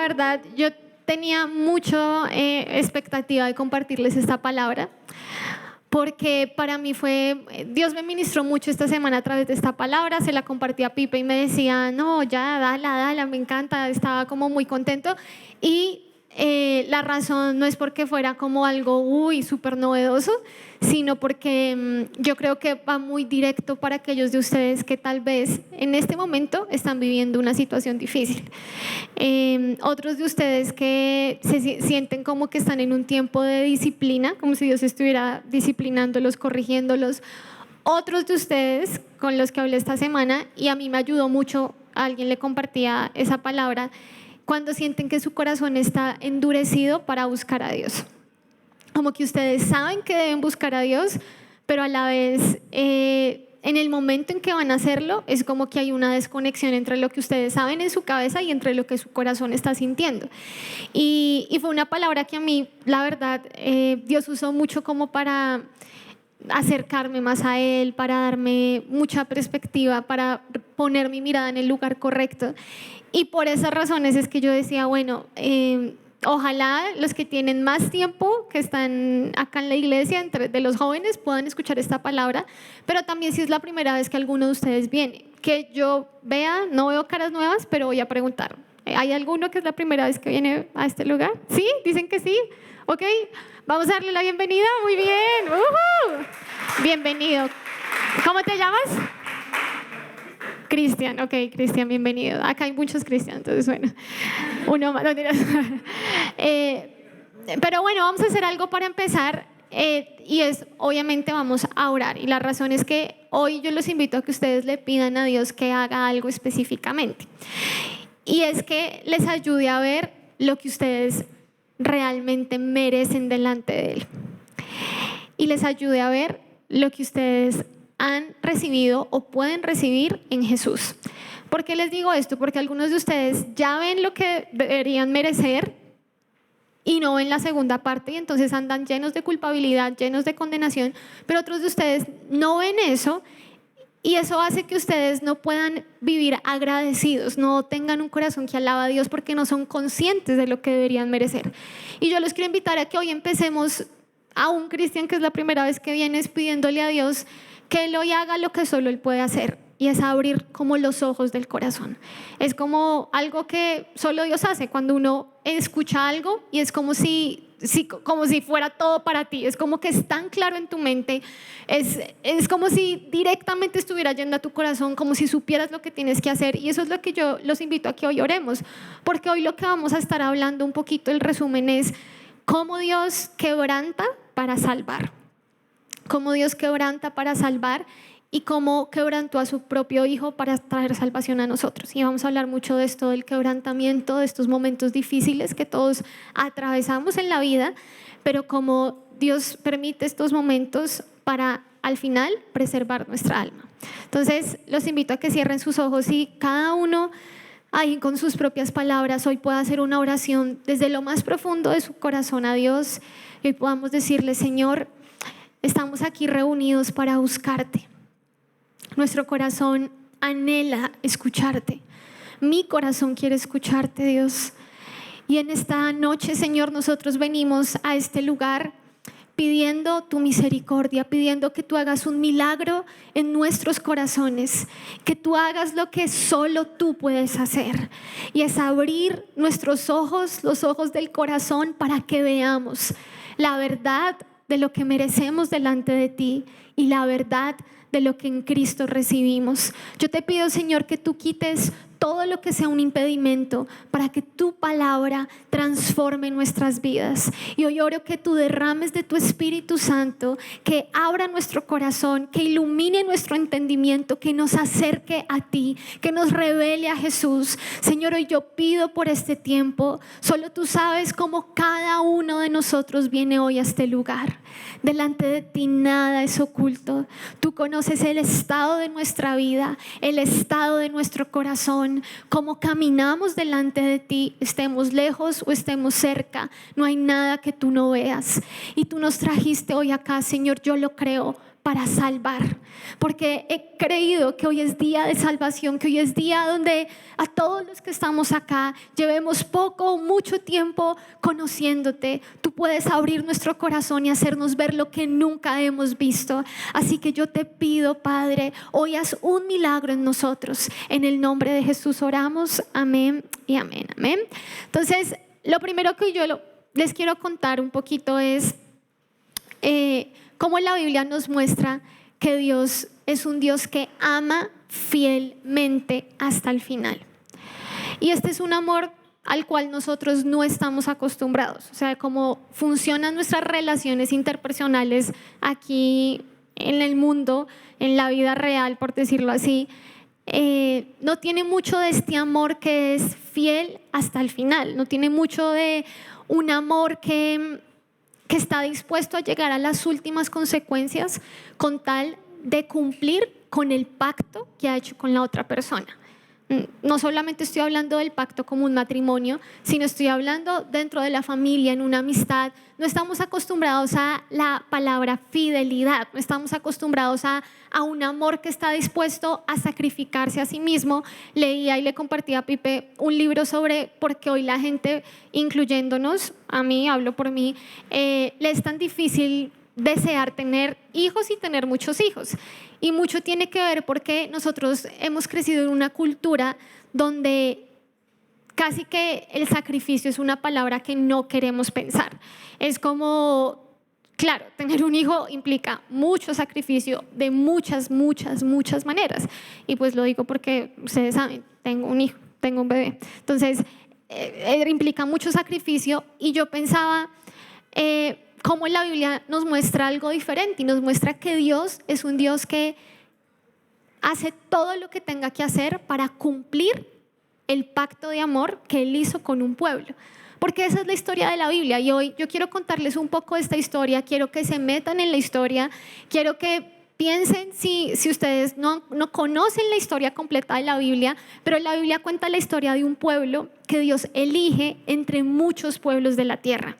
verdad, yo tenía mucha expectativa de compartirles esta palabra, porque para mí Dios me ministró mucho esta semana a través de esta palabra. Se la compartí a Pipe y me decía, no, ya, dala, me encanta. Estaba como muy contento. Y la razón no es porque fuera como algo súper novedoso, sino porque yo creo que va muy directo para aquellos de ustedes que tal vez en este momento están viviendo una situación difícil. Otros de ustedes que se sienten como que están en un tiempo de disciplina, como si Dios estuviera disciplinándolos, corrigiéndolos. Otros de ustedes con los que hablé esta semana, y a mí me ayudó mucho, a alguien le compartía esa palabra, cuando sienten que su corazón está endurecido para buscar a Dios. Como que ustedes saben que deben buscar a Dios, pero a la vez en el momento en que van a hacerlo es como que hay una desconexión entre lo que ustedes saben en su cabeza y entre lo que su corazón está sintiendo. Y fue una palabra que a mí, la verdad, Dios usó mucho como para acercarme más a Él, para darme mucha perspectiva, para poner mi mirada en el lugar correcto. Y por esas razones es que yo decía, bueno, ojalá los que tienen más tiempo, que están acá en la iglesia, de los jóvenes, puedan escuchar esta palabra, pero también si es la primera vez que alguno de ustedes viene, que yo vea, no veo caras nuevas, pero voy a preguntar. ¿Hay alguno que es la primera vez que viene a este lugar? ¿Sí? ¿Dicen que sí? Ok, vamos a darle la bienvenida. Muy bien. Bienvenido. ¿Cómo te llamas? Cristian, ok, Cristian, bienvenido. Acá hay muchos Cristian, entonces bueno, uno más, no dirás. Pero bueno, vamos a hacer algo para empezar, y obviamente vamos a orar. Y la razón es que hoy yo los invito a que ustedes le pidan a Dios que haga algo específicamente. Y es que les ayude a ver lo que ustedes realmente merecen delante de Él. Y les ayude a ver lo que ustedes han recibido o pueden recibir en Jesús. ¿Por qué les digo esto? Porque algunos de ustedes ya ven lo que deberían merecer y no ven la segunda parte, y entonces andan llenos de culpabilidad, llenos de condenación, pero otros de ustedes no ven eso, y eso hace que ustedes no puedan vivir agradecidos, no tengan un corazón que alaba a Dios porque no son conscientes de lo que deberían merecer. Y yo les quiero invitar a que hoy empecemos a un cristiano que es la primera vez que vienes, pidiéndole a Dios que Él hoy haga lo que solo Él puede hacer, y es abrir como los ojos del corazón. Es como algo que solo Dios hace cuando uno escucha algo y es como si fuera todo para ti. Es como que es tan claro en tu mente, es como si directamente estuviera yendo a tu corazón, como si supieras lo que tienes que hacer. Y eso es lo que yo los invito a que hoy oremos, porque hoy lo que vamos a estar hablando un poquito, el resumen es cómo Dios quebranta para salvar. Cómo Dios quebranta para salvar y cómo quebrantó a su propio Hijo para traer salvación a nosotros. Y vamos a hablar mucho de esto, del quebrantamiento, de estos momentos difíciles que todos atravesamos en la vida, pero cómo Dios permite estos momentos para al final preservar nuestra alma. Entonces los invito a que cierren sus ojos y cada uno ahí con sus propias palabras hoy pueda hacer una oración desde lo más profundo de su corazón a Dios, y hoy podamos decirle: Señor, estamos aquí reunidos para buscarte. Nuestro corazón anhela escucharte. Mi corazón quiere escucharte, Dios. Y en esta noche, Señor, nosotros venimos a este lugar pidiendo tu misericordia, pidiendo que tú hagas un milagro en nuestros corazones, que tú hagas lo que solo tú puedes hacer, y es abrir nuestros ojos, los ojos del corazón, para que veamos la verdad de lo que merecemos delante de ti y la verdad de lo que en Cristo recibimos. Yo te pido, Señor, que tú quites todo lo que sea un impedimento para que tu palabra transforme nuestras vidas. Y hoy oro que tú derrames de tu Espíritu Santo, que abra nuestro corazón, que ilumine nuestro entendimiento, que nos acerque a ti, que nos revele a Jesús. Señor, hoy yo pido por este tiempo. Solo tú sabes cómo cada uno de nosotros viene hoy a este lugar. Delante de ti nada es oculto. Tú conoces el estado de nuestra vida, el estado de nuestro corazón, cómo caminamos delante de ti, estemos lejos o estemos cerca. No hay nada que tú no veas. Y tú nos trajiste hoy acá, Señor, yo lo creo, para salvar, porque he creído que hoy es día de salvación, que hoy es día donde a todos los que estamos acá, llevemos poco o mucho tiempo conociéndote, tú puedes abrir nuestro corazón y hacernos ver lo que nunca hemos visto. Así que yo te pido, Padre, hoy haz un milagro en nosotros. En el nombre de Jesús oramos, amén y amén, amén. Entonces, lo primero que les quiero contar un poquito es cómo la Biblia nos muestra que Dios es un Dios que ama fielmente hasta el final. Y este es un amor al cual nosotros no estamos acostumbrados. O sea, cómo funcionan nuestras relaciones interpersonales aquí en el mundo, en la vida real, por decirlo así, no tiene mucho de este amor que es fiel hasta el final. No tiene mucho de un amor que está dispuesto a llegar a las últimas consecuencias con tal de cumplir con el pacto que ha hecho con la otra persona. No solamente estoy hablando del pacto como un matrimonio, sino estoy hablando dentro de la familia, en una amistad. No estamos acostumbrados a la palabra fidelidad, no estamos acostumbrados a un amor que está dispuesto a sacrificarse a sí mismo. Leía y le compartía a Pipe un libro sobre por qué hoy la gente, incluyéndonos, a mí, hablo por mí, le es tan difícil desear tener hijos y tener muchos hijos. Y mucho tiene que ver porque nosotros hemos crecido en una cultura donde casi que el sacrificio es una palabra que no queremos pensar. Es como, claro, tener un hijo implica mucho sacrificio de muchas maneras. Y pues lo digo porque ustedes saben, tengo un hijo, tengo un bebé. Entonces, implica mucho sacrificio y yo pensaba cómo la Biblia nos muestra algo diferente y nos muestra que Dios es un Dios que hace todo lo que tenga que hacer para cumplir el pacto de amor que Él hizo con un pueblo. Porque esa es la historia de la Biblia y hoy yo quiero contarles un poco de esta historia, quiero que se metan en la historia, quiero que piensen si ustedes no conocen la historia completa de la Biblia, pero la Biblia cuenta la historia de un pueblo que Dios elige entre muchos pueblos de la tierra.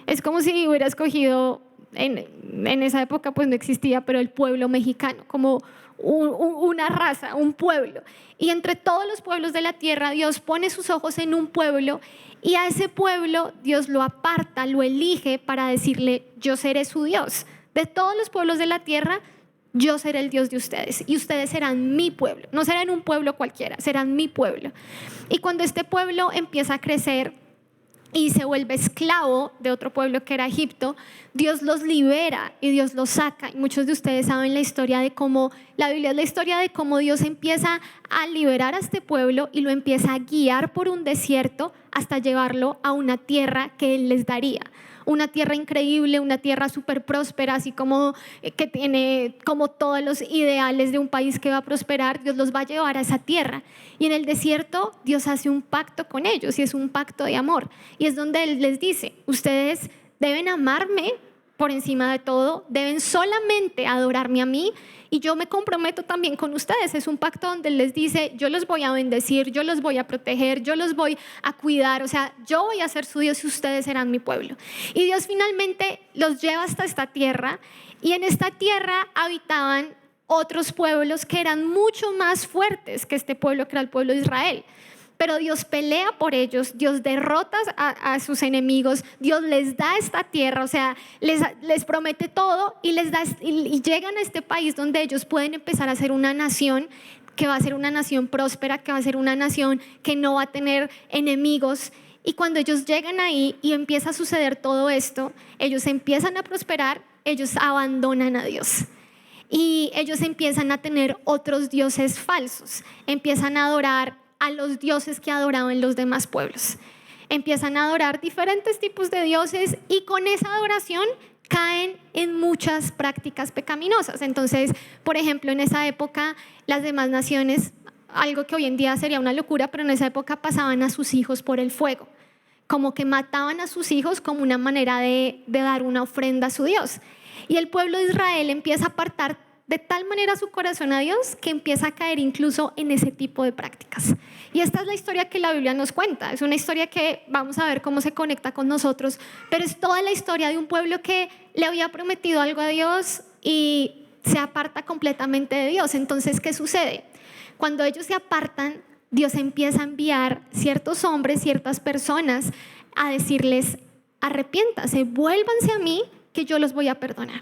Es como si hubiera escogido, en esa época pues no existía, pero el pueblo mexicano, como una raza, un pueblo. Y entre todos los pueblos de la tierra, Dios pone sus ojos en un pueblo y a ese pueblo Dios lo aparta, lo elige para decirle, yo seré su Dios. De todos los pueblos de la tierra, yo seré el Dios de ustedes y ustedes serán mi pueblo. No serán un pueblo cualquiera, serán mi pueblo. Y cuando este pueblo empieza a crecer y se vuelve esclavo de otro pueblo que era Egipto, Dios los libera y Dios los saca. Y muchos de ustedes saben la historia de cómo, la Biblia es la historia de cómo Dios empieza a liberar a este pueblo y lo empieza a guiar por un desierto hasta llevarlo a una tierra que Él les daría. Una tierra increíble, una tierra súper próspera, así como que tiene como todos los ideales de un país que va a prosperar. Dios los va a llevar a esa tierra. Y en el desierto Dios hace un pacto con ellos y es un pacto de amor. Y es donde Él les dice, ustedes deben amarme por encima de todo, deben solamente adorarme a mí y yo me comprometo también con ustedes. Es un pacto donde Él les dice, yo los voy a bendecir, yo los voy a proteger, yo los voy a cuidar, o sea, yo voy a ser su Dios y ustedes serán mi pueblo. Y Dios finalmente los lleva hasta esta tierra y en esta tierra habitaban otros pueblos que eran mucho más fuertes que este pueblo que era el pueblo de Israel. Pero Dios pelea por ellos, Dios derrota a sus enemigos, Dios les da esta tierra, o sea, les promete todo y llegan a este país donde ellos pueden empezar a ser una nación que va a ser una nación próspera, que va a ser una nación que no va a tener enemigos. Y cuando ellos llegan ahí y empieza a suceder todo esto, ellos empiezan a prosperar, ellos abandonan a Dios. Y ellos empiezan a tener otros dioses falsos, empiezan a adorar a los dioses que adoraban los demás pueblos. Empiezan a adorar diferentes tipos de dioses y con esa adoración caen en muchas prácticas pecaminosas. Entonces, por ejemplo, en esa época las demás naciones, algo que hoy en día sería una locura, pero en esa época pasaban a sus hijos por el fuego, como que mataban a sus hijos como una manera de dar una ofrenda a su Dios. Y el pueblo de Israel empieza a apartar de tal manera su corazón a Dios que empieza a caer incluso en ese tipo de prácticas. Y esta es la historia que la Biblia nos cuenta. Es una historia que vamos a ver cómo se conecta con nosotros, pero es toda la historia de un pueblo que le había prometido algo a Dios y se aparta completamente de Dios. Entonces, ¿qué sucede? Cuando ellos se apartan, Dios empieza a enviar ciertos hombres, ciertas personas a decirles: arrepiéntanse, vuélvanse a mí, que yo los voy a perdonar.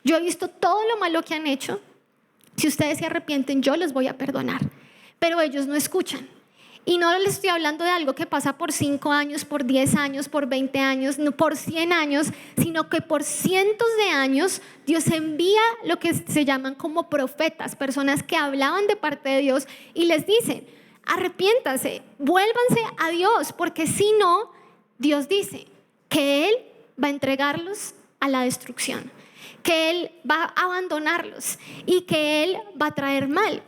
Yo he visto todo lo malo que han hecho. Si ustedes se arrepienten, yo los voy a perdonar. Pero ellos no escuchan. Y no les estoy hablando de algo que pasa por 5 años, por 10 años, por 20 años, no por 100 años, sino que por cientos de años Dios envía lo que se llaman como profetas, personas que hablaban de parte de Dios y les dicen: arrepiéntanse, vuélvanse a Dios, porque si no, Dios dice que Él va a entregarlos a la destrucción, que Él va a abandonarlos y que Él va a traer mal.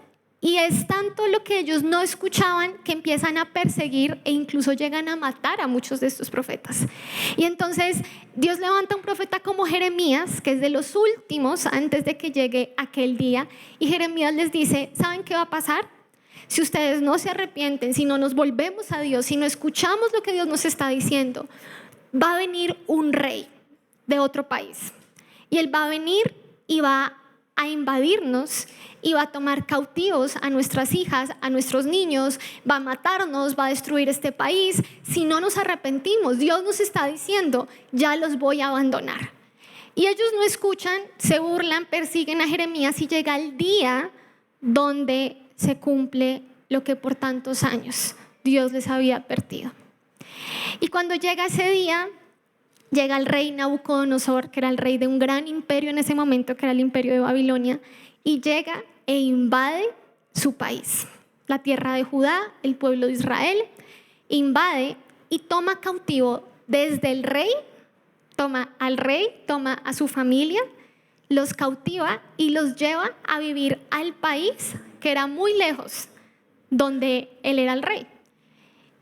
Y es tanto lo que ellos no escuchaban que empiezan a perseguir e incluso llegan a matar a muchos de estos profetas. Y entonces Dios levanta un profeta como Jeremías, que es de los últimos antes de que llegue aquel día. Y Jeremías les dice: ¿saben qué va a pasar? Si ustedes no se arrepienten, si no nos volvemos a Dios, si no escuchamos lo que Dios nos está diciendo, va a venir un rey de otro país. Y él va a venir y va a invadirnos y va a tomar cautivos a nuestras hijas, a nuestros niños, va a matarnos, va a destruir este país. Si no nos arrepentimos, Dios nos está diciendo: ya los voy a abandonar. Y ellos no escuchan, se burlan, persiguen a Jeremías, y llega el día donde se cumple lo que por tantos años Dios les había advertido. Y cuando llega ese día, llega el rey Nabucodonosor, que era el rey de un gran imperio en ese momento, que era el imperio de Babilonia, y llega e invade su país, la tierra de Judá, el pueblo de Israel. Invade y toma cautivo desde el rey, toma al rey, toma a su familia, los cautiva y los lleva a vivir al país que era muy lejos, donde él era el rey.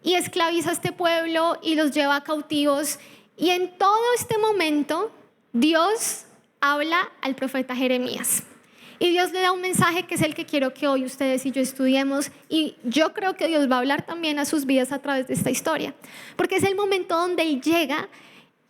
Y esclaviza a este pueblo y los lleva cautivos. Y en todo este momento, Dios habla al profeta Jeremías. Y Dios le da un mensaje que es el que quiero que hoy ustedes y yo estudiemos. Y yo creo que Dios va a hablar también a sus vidas a través de esta historia. Porque es el momento donde Él llega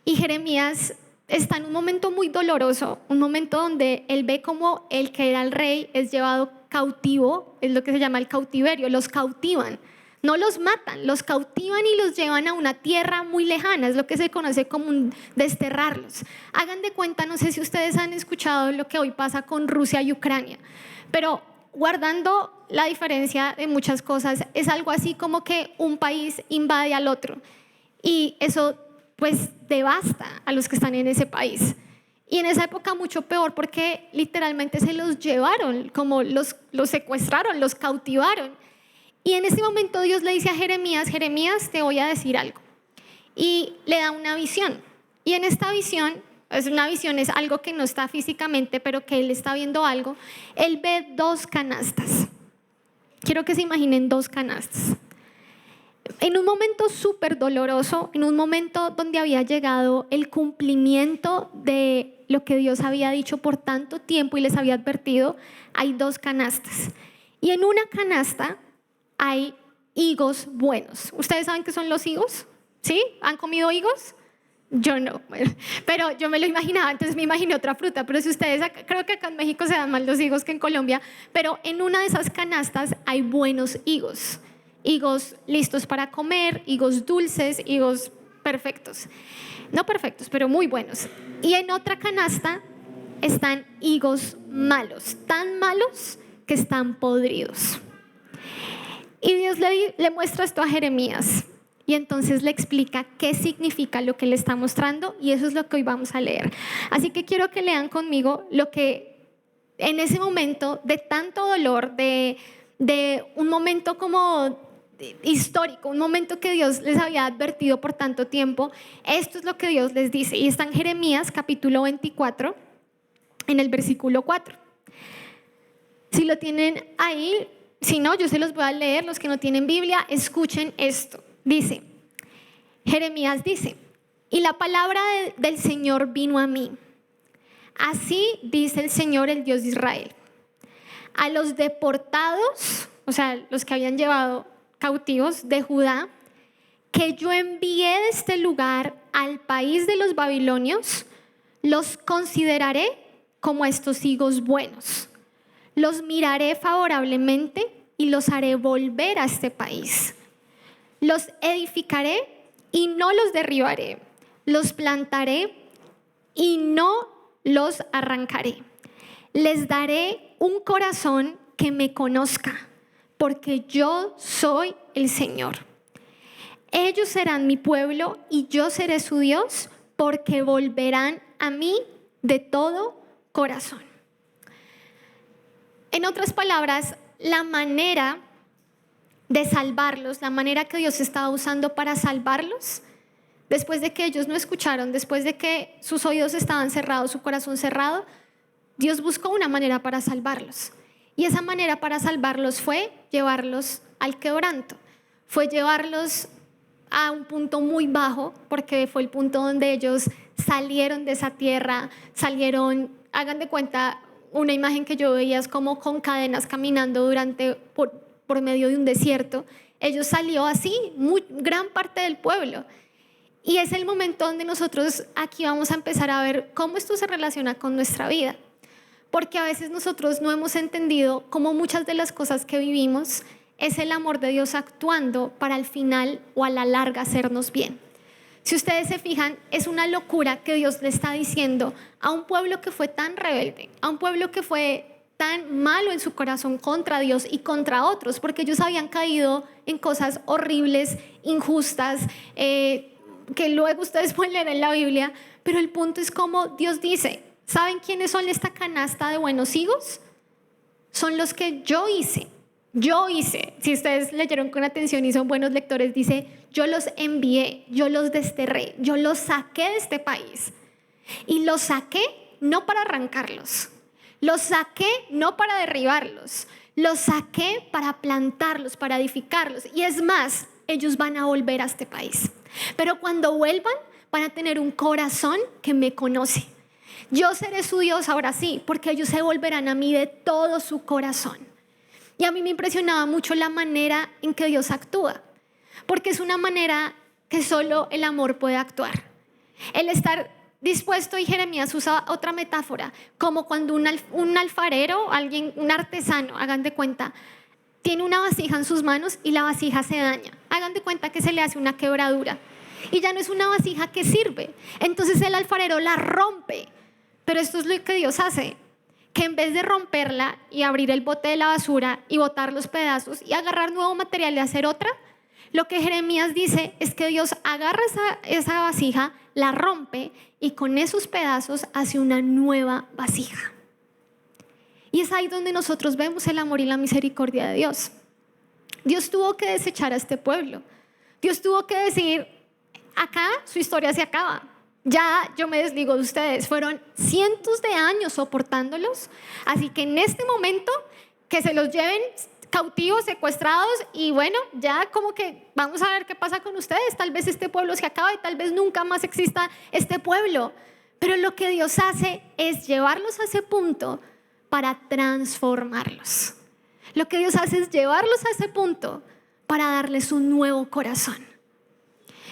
y Jeremías está en un momento muy doloroso. Un momento donde él ve como el que era el rey es llevado cautivo. Es lo que se llama el cautiverio. Los cautivan. No los matan, los cautivan y los llevan a una tierra muy lejana. Es lo que se conoce como un desterrarlos. Hagan de cuenta, no sé si ustedes han escuchado lo que hoy pasa con Rusia y Ucrania, pero guardando la diferencia de muchas cosas, es algo así como que un país invade al otro y eso pues devasta a los que están en ese país. Y en esa época mucho peor, porque literalmente se los llevaron, como los secuestraron, los cautivaron. Y en ese momento Dios le dice a Jeremías: Jeremías, te voy a decir algo. Y le da una visión. Y en esta visión, es algo que no está físicamente, pero que él está viendo algo. Él ve 2 canastas. Quiero que se imaginen 2 canastas. En un momento súper doloroso, en un momento donde había llegado el cumplimiento de lo que Dios había dicho por tanto tiempo y les había advertido, hay 2 canastas. Y en una canasta hay higos buenos. ¿Ustedes saben qué son los higos? ¿Sí? ¿Han comido higos? Yo no, pero yo me lo imaginaba, entonces me imaginé otra fruta. Pero si ustedes, creo que acá en México se dan más los higos que en Colombia, pero en una de esas canastas hay buenos higos. Higos listos para comer, higos dulces, higos perfectos. No perfectos, pero muy buenos. Y en otra canasta están higos malos, tan malos que están podridos. Y Dios le muestra esto a Jeremías y entonces le explica qué significa lo que le está mostrando, y eso es lo que hoy vamos a leer. Así que quiero que lean conmigo lo que en ese momento de tanto dolor, de un momento como histórico, un momento que Dios les había advertido por tanto tiempo, esto es lo que Dios les dice. Y está en Jeremías capítulo 24, en el versículo 4. Si lo tienen ahí, si no, yo se los voy a leer. Los que no tienen Biblia, escuchen esto. Dice, Jeremías dice: y la palabra del Señor vino a mí. Así dice el Señor, el Dios de Israel: a los deportados, o sea, los que habían llevado cautivos de Judá, que yo envié de este lugar al país de los babilonios, los consideraré como a estos higos buenos. Los miraré favorablemente y los haré volver a este país. Los edificaré y no los derribaré. Los plantaré y no los arrancaré. Les daré un corazón que me conozca, porque yo soy el Señor. Ellos serán mi pueblo y yo seré su Dios, porque volverán a mí de todo corazón. En otras palabras, la manera de salvarlos, la manera que Dios estaba usando para salvarlos, después de que ellos no escucharon, después de que sus oídos estaban cerrados, su corazón cerrado, Dios buscó una manera para salvarlos. Y esa manera para salvarlos fue llevarlos al quebranto, fue llevarlos a un punto muy bajo, porque fue el punto donde ellos salieron de esa tierra, salieron, hagan de cuenta, una imagen que yo veía es como con cadenas caminando por medio de un desierto. Ellos salió así, gran parte del pueblo. Y es el momento donde nosotros aquí vamos a empezar a ver cómo esto se relaciona con nuestra vida. Porque a veces nosotros no hemos entendido cómo muchas de las cosas que vivimos es el amor de Dios actuando para al final o a la larga hacernos bien. Si ustedes se fijan, es una locura que Dios le está diciendo a un pueblo que fue tan rebelde, a un pueblo que fue tan malo en su corazón contra Dios y contra otros, porque ellos habían caído en cosas horribles, injustas, que luego ustedes pueden leer en la Biblia, pero el punto es como Dios dice, ¿saben quiénes son esta canasta de buenos higos? Son los que yo hice. Si ustedes leyeron con atención y son buenos lectores, dice, yo los envié, yo los desterré, yo los saqué de este país. Y los saqué no para arrancarlos, los saqué no para derribarlos, los saqué para plantarlos, para edificarlos. Y es más, ellos van a volver a este país. Pero cuando vuelvan, van a tener un corazón que me conoce. Yo seré su Dios ahora sí, porque ellos se volverán a mí de todo su corazón. Y a mí me impresionaba mucho la manera en que Dios actúa, porque es una manera que solo el amor puede actuar. El estar dispuesto, y Jeremías usa otra metáfora, como cuando un alfarero, un artesano, hagan de cuenta, tiene una vasija en sus manos y la vasija se daña. Hagan de cuenta que se le hace una quebradura y ya no es una vasija que sirve. Entonces el alfarero la rompe, pero esto es lo que Dios hace. Que en vez de romperla y abrir el bote de la basura y botar los pedazos y agarrar nuevo material y hacer otra, lo que Jeremías dice es que Dios agarra esa vasija, la rompe y con esos pedazos hace una nueva vasija. Y es ahí donde nosotros vemos el amor y la misericordia de Dios. Dios tuvo que desechar a este pueblo. Dios tuvo que decir, acá su historia se acaba. Ya yo me desligo de ustedes. Fueron cientos de años soportándolos. Así que en este momento que se los lleven cautivos, secuestrados y bueno, ya como que vamos a ver qué pasa con ustedes. Tal vez este pueblo se acabe y tal vez nunca más exista este pueblo. Pero lo que Dios hace es llevarlos a ese punto para transformarlos. Lo que Dios hace es llevarlos a ese punto para darles un nuevo corazón.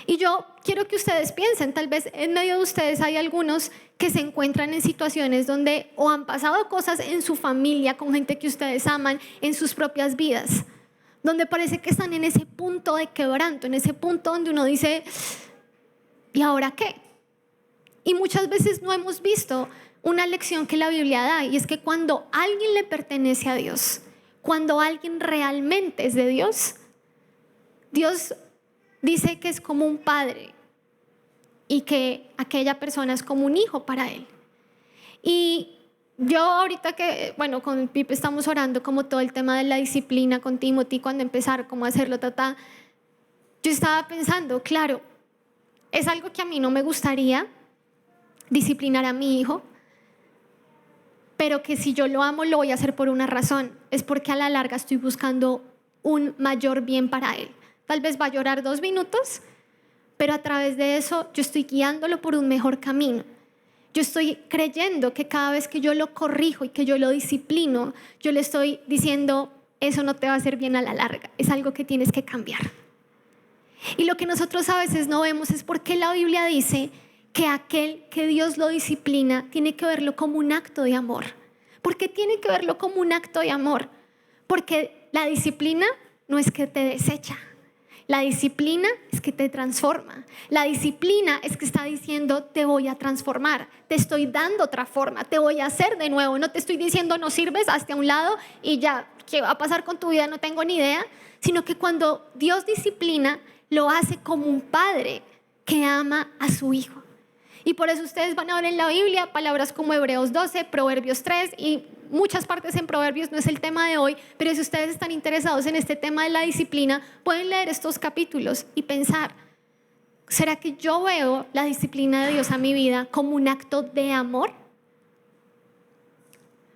Y yo quiero que ustedes piensen, tal vez en medio de ustedes hay algunos que se encuentran en situaciones donde o han pasado cosas en su familia, con gente que ustedes aman, en sus propias vidas, donde parece que están en ese punto de quebranto, en ese punto donde uno dice, ¿y ahora qué? Y muchas veces no hemos visto una lección que la Biblia da, y es que cuando alguien le pertenece a Dios, cuando alguien realmente es de Dios, Dios dice que es como un padre y que aquella persona es como un hijo para él. Y yo ahorita que, bueno, con Pipe estamos orando como todo el tema de la disciplina con Timothy, cuando empezar, cómo hacerlo, yo estaba pensando, claro, es algo que a mí no me gustaría disciplinar a mi hijo, pero que si yo lo amo lo voy a hacer por una razón, es porque a la larga estoy buscando un mayor bien para él. Tal vez va a llorar 2 minutos, pero a través de eso yo estoy guiándolo por un mejor camino. Yo estoy creyendo que cada vez que yo lo corrijo y que yo lo disciplino, yo le estoy diciendo, eso no te va a hacer bien a la larga, es algo que tienes que cambiar. Y lo que nosotros a veces no vemos es por qué la Biblia dice que aquel que Dios lo disciplina tiene que verlo como un acto de amor. ¿Por qué tiene que verlo como un acto de amor? Porque la disciplina no es que te desecha. La disciplina es que te transforma. La disciplina es que está diciendo, te voy a transformar, te estoy dando otra forma, te voy a hacer de nuevo. No te estoy diciendo no sirves, hazte a un lado y ya, ¿qué va a pasar con tu vida? No tengo ni idea. Sino que cuando Dios disciplina, lo hace como un padre que ama a su hijo. Y por eso ustedes van a ver en la Biblia palabras como Hebreos 12, Proverbios 3 y muchas partes en Proverbios. No es el tema de hoy, pero si ustedes están interesados en este tema de la disciplina, pueden leer estos capítulos y pensar, ¿será que yo veo la disciplina de Dios a mi vida como un acto de amor?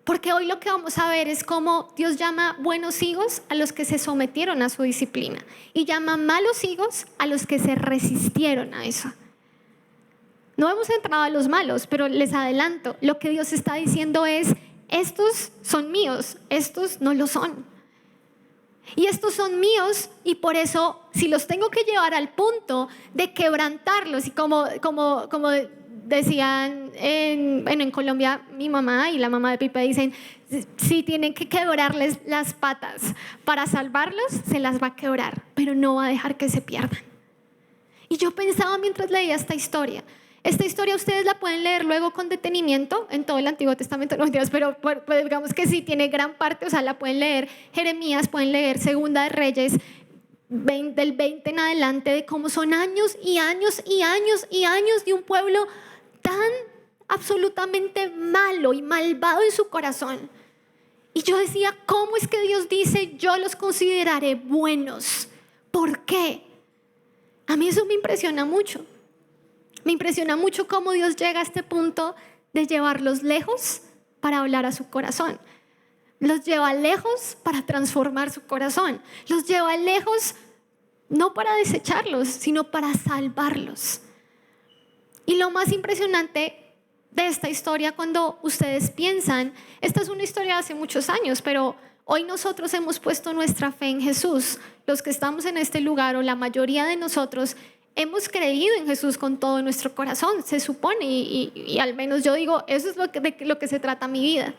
Porque hoy lo que vamos a ver es cómo Dios llama buenos hijos a los que se sometieron a su disciplina y llama malos hijos a los que se resistieron a eso. No hemos entrado a los malos, pero les adelanto, lo que Dios está diciendo es, estos son míos, estos no lo son. Y estos son míos y por eso si los tengo que llevar al punto de quebrantarlos, y como decían en Colombia, mi mamá y la mamá de Pipe dicen, si tienen que quebrarles las patas para salvarlos, se las va a quebrar, pero no va a dejar que se pierdan. Y yo pensaba mientras leía esta historia ustedes la pueden leer luego con detenimiento en todo el Antiguo Testamento, no mentiras, pero pues digamos que sí tiene gran parte, o sea, la pueden leer Jeremías, pueden leer Segunda de Reyes, del 20 en adelante, de cómo son años y años y años y años de un pueblo tan absolutamente malo y malvado en su corazón. Y yo decía, ¿cómo es que Dios dice, yo los consideraré buenos? ¿Por qué? A mí eso me impresiona mucho. Me impresiona mucho cómo Dios llega a este punto de llevarlos lejos para hablar a su corazón. Los lleva lejos para transformar su corazón. Los lleva lejos no para desecharlos, sino para salvarlos. Y lo más impresionante de esta historia, cuando ustedes piensan, esta es una historia de hace muchos años, pero hoy nosotros hemos puesto nuestra fe en Jesús. Los que estamos en este lugar, o la mayoría de nosotros, hemos creído en Jesús con todo nuestro corazón, se supone, y al menos yo digo, eso es de lo que se trata mi vida.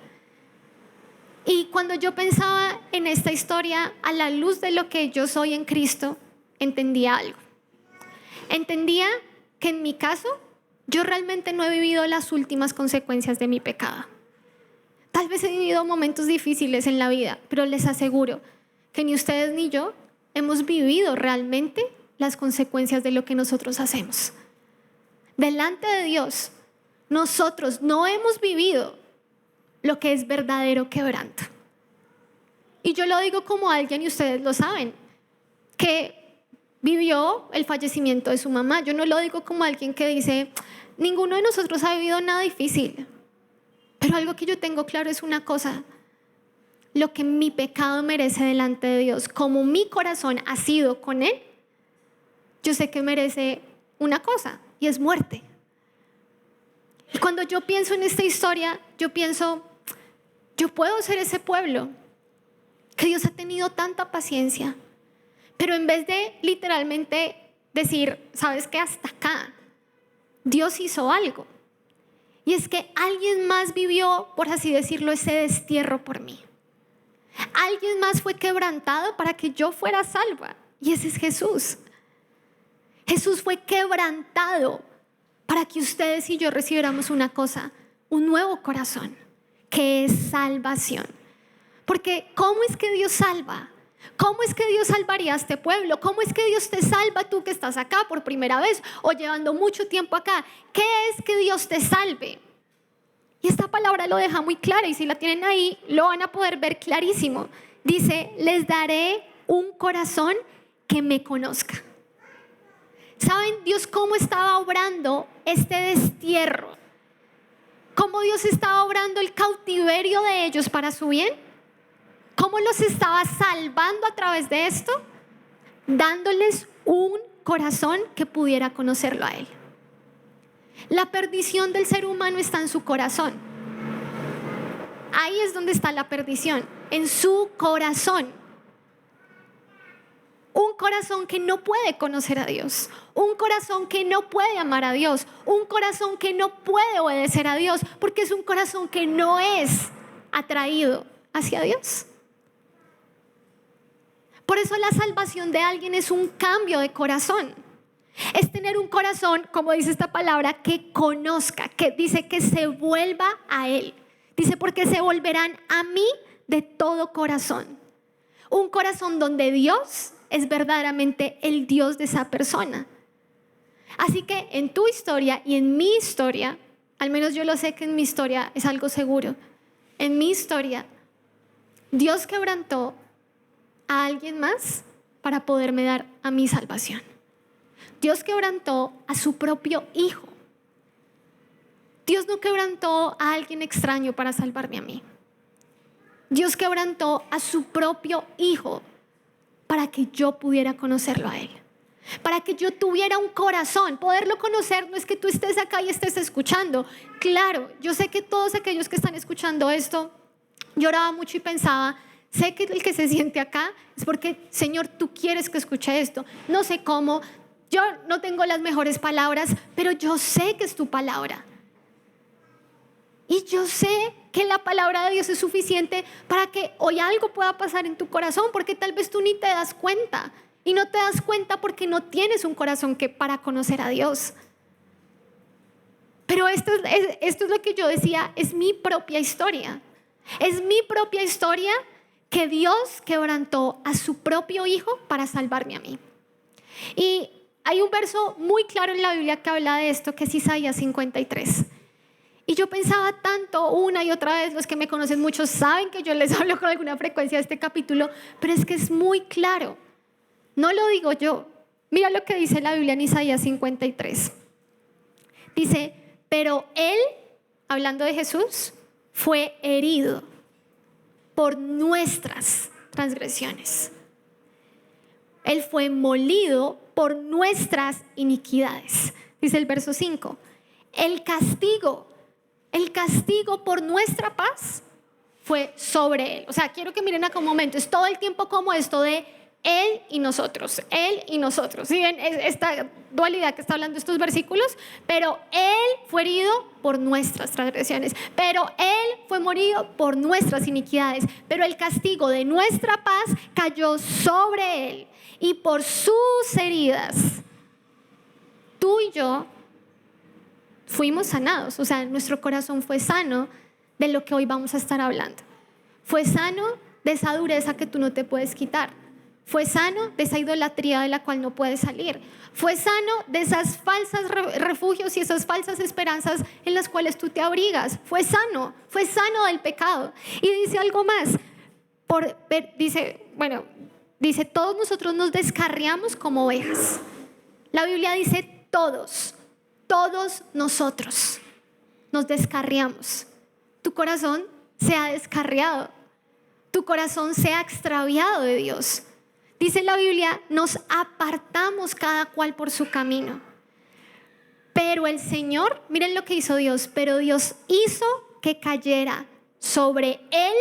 Y cuando yo pensaba en esta historia, a la luz de lo que yo soy en Cristo, entendía algo. Entendía que en mi caso, yo realmente no he vivido las últimas consecuencias de mi pecado. Tal vez he vivido momentos difíciles en la vida, pero les aseguro que ni ustedes ni yo hemos vivido realmente las consecuencias de lo que nosotros hacemos. Delante de Dios, nosotros no hemos vivido lo que es verdadero quebranto. Y yo lo digo como alguien, y ustedes lo saben, que vivió el fallecimiento de su mamá. Yo no lo digo como alguien que dice, ninguno de nosotros ha vivido nada difícil. Pero algo que yo tengo claro es una cosa: lo que mi pecado merece delante de Dios, como mi corazón ha sido con Él, yo sé que merece una cosa, y es muerte. Y cuando yo pienso en esta historia, yo pienso, yo puedo ser ese pueblo que Dios ha tenido tanta paciencia, pero en vez de literalmente decir, ¿sabes qué? Hasta acá, Dios hizo algo. Y es que alguien más vivió, por así decirlo, ese destierro por mí. Alguien más fue quebrantado para que yo fuera salva, y ese es Jesús. Jesús fue quebrantado para que ustedes y yo recibiéramos una cosa, un nuevo corazón, que es salvación. Porque ¿cómo es que Dios salva? ¿Cómo es que Dios salvaría a este pueblo? ¿Cómo es que Dios te salva tú que estás acá por primera vez o llevando mucho tiempo acá? ¿Qué es que Dios te salve? Y esta palabra lo deja muy clara, y si la tienen ahí lo van a poder ver clarísimo. Dice, les daré un corazón que me conozca. ¿Saben Dios cómo estaba obrando este destierro? ¿Cómo Dios estaba obrando el cautiverio de ellos para su bien? ¿Cómo los estaba salvando a través de esto? Dándoles un corazón que pudiera conocerlo a Él. La perdición del ser humano está en su corazón. Ahí es donde está la perdición, en su corazón. Un corazón que no puede conocer a Dios, un corazón que no puede amar a Dios, un corazón que no puede obedecer a Dios, porque es un corazón que no es atraído hacia Dios. Por eso la salvación de alguien es un cambio de corazón. Es tener un corazón, como dice esta palabra, que conozca, que dice que se vuelva a Él. Dice, porque se volverán a mí de todo corazón. Un corazón donde Dios es verdaderamente el Dios de esa persona. Así que en tu historia y en mi historia, al menos yo lo sé que en mi historia es algo seguro. En mi historia, Dios quebrantó a alguien más para poderme dar a mi salvación. Dios quebrantó a su propio hijo. Dios no quebrantó a alguien extraño para salvarme a mí. Dios quebrantó a su propio hijo para que yo pudiera conocerlo a Él. Para que yo tuviera un corazón. Poderlo conocer no es que tú estés acá y estés escuchando. Claro, yo sé que todos aquellos que están escuchando esto, lloraba mucho y pensaba, sé que el que se siente acá es porque, Señor, tú quieres que escuche esto. No sé cómo, yo no tengo las mejores palabras, pero yo sé que es tu palabra. Y yo sé que la palabra de Dios es suficiente para que hoy algo pueda pasar en tu corazón, porque tal vez tú ni te das cuenta. Y no te das cuenta porque no tienes un corazón que para conocer a Dios. Pero esto es lo que yo decía, es mi propia historia. Es mi propia historia que Dios quebrantó a su propio hijo para salvarme a mí. Y hay un verso muy claro en la Biblia que habla de esto, que es Isaías 53. Y yo pensaba tanto una y otra vez, los que me conocen muchos saben que yo les hablo con alguna frecuencia de este capítulo, pero es que es muy claro. No lo digo yo. Mira lo que dice la Biblia en Isaías 53. Dice, pero Él, hablando de Jesús, fue herido por nuestras transgresiones. Él fue molido por nuestras iniquidades. Dice el verso 5. El castigo por nuestra paz fue sobre Él. O sea, quiero que miren acá un momento. Es todo el tiempo como esto de Él y nosotros, Él y nosotros. ¿Sí ven esta dualidad que está hablando estos versículos? Pero Él fue herido por nuestras transgresiones, pero Él fue morido por nuestras iniquidades, pero el castigo de nuestra paz cayó sobre Él, y por sus heridas tú y yo fuimos sanados. O sea, nuestro corazón fue sano de lo que hoy vamos a estar hablando. Fue sano de esa dureza que tú no te puedes quitar. Fue sano de esa idolatría de la cual no puedes salir. Fue sano de esas falsas refugios y esas falsas esperanzas en las cuales tú te abrigas. Fue sano del pecado. Y dice algo más. Dice, todos nosotros nos descarriamos como ovejas. La Biblia dice todos nosotros nos descarriamos. Tu corazón se ha descarriado. Tu corazón se ha extraviado de Dios. Dice la Biblia, nos apartamos cada cual por su camino. Pero el Señor, miren lo que hizo Dios, pero Dios hizo que cayera sobre Él,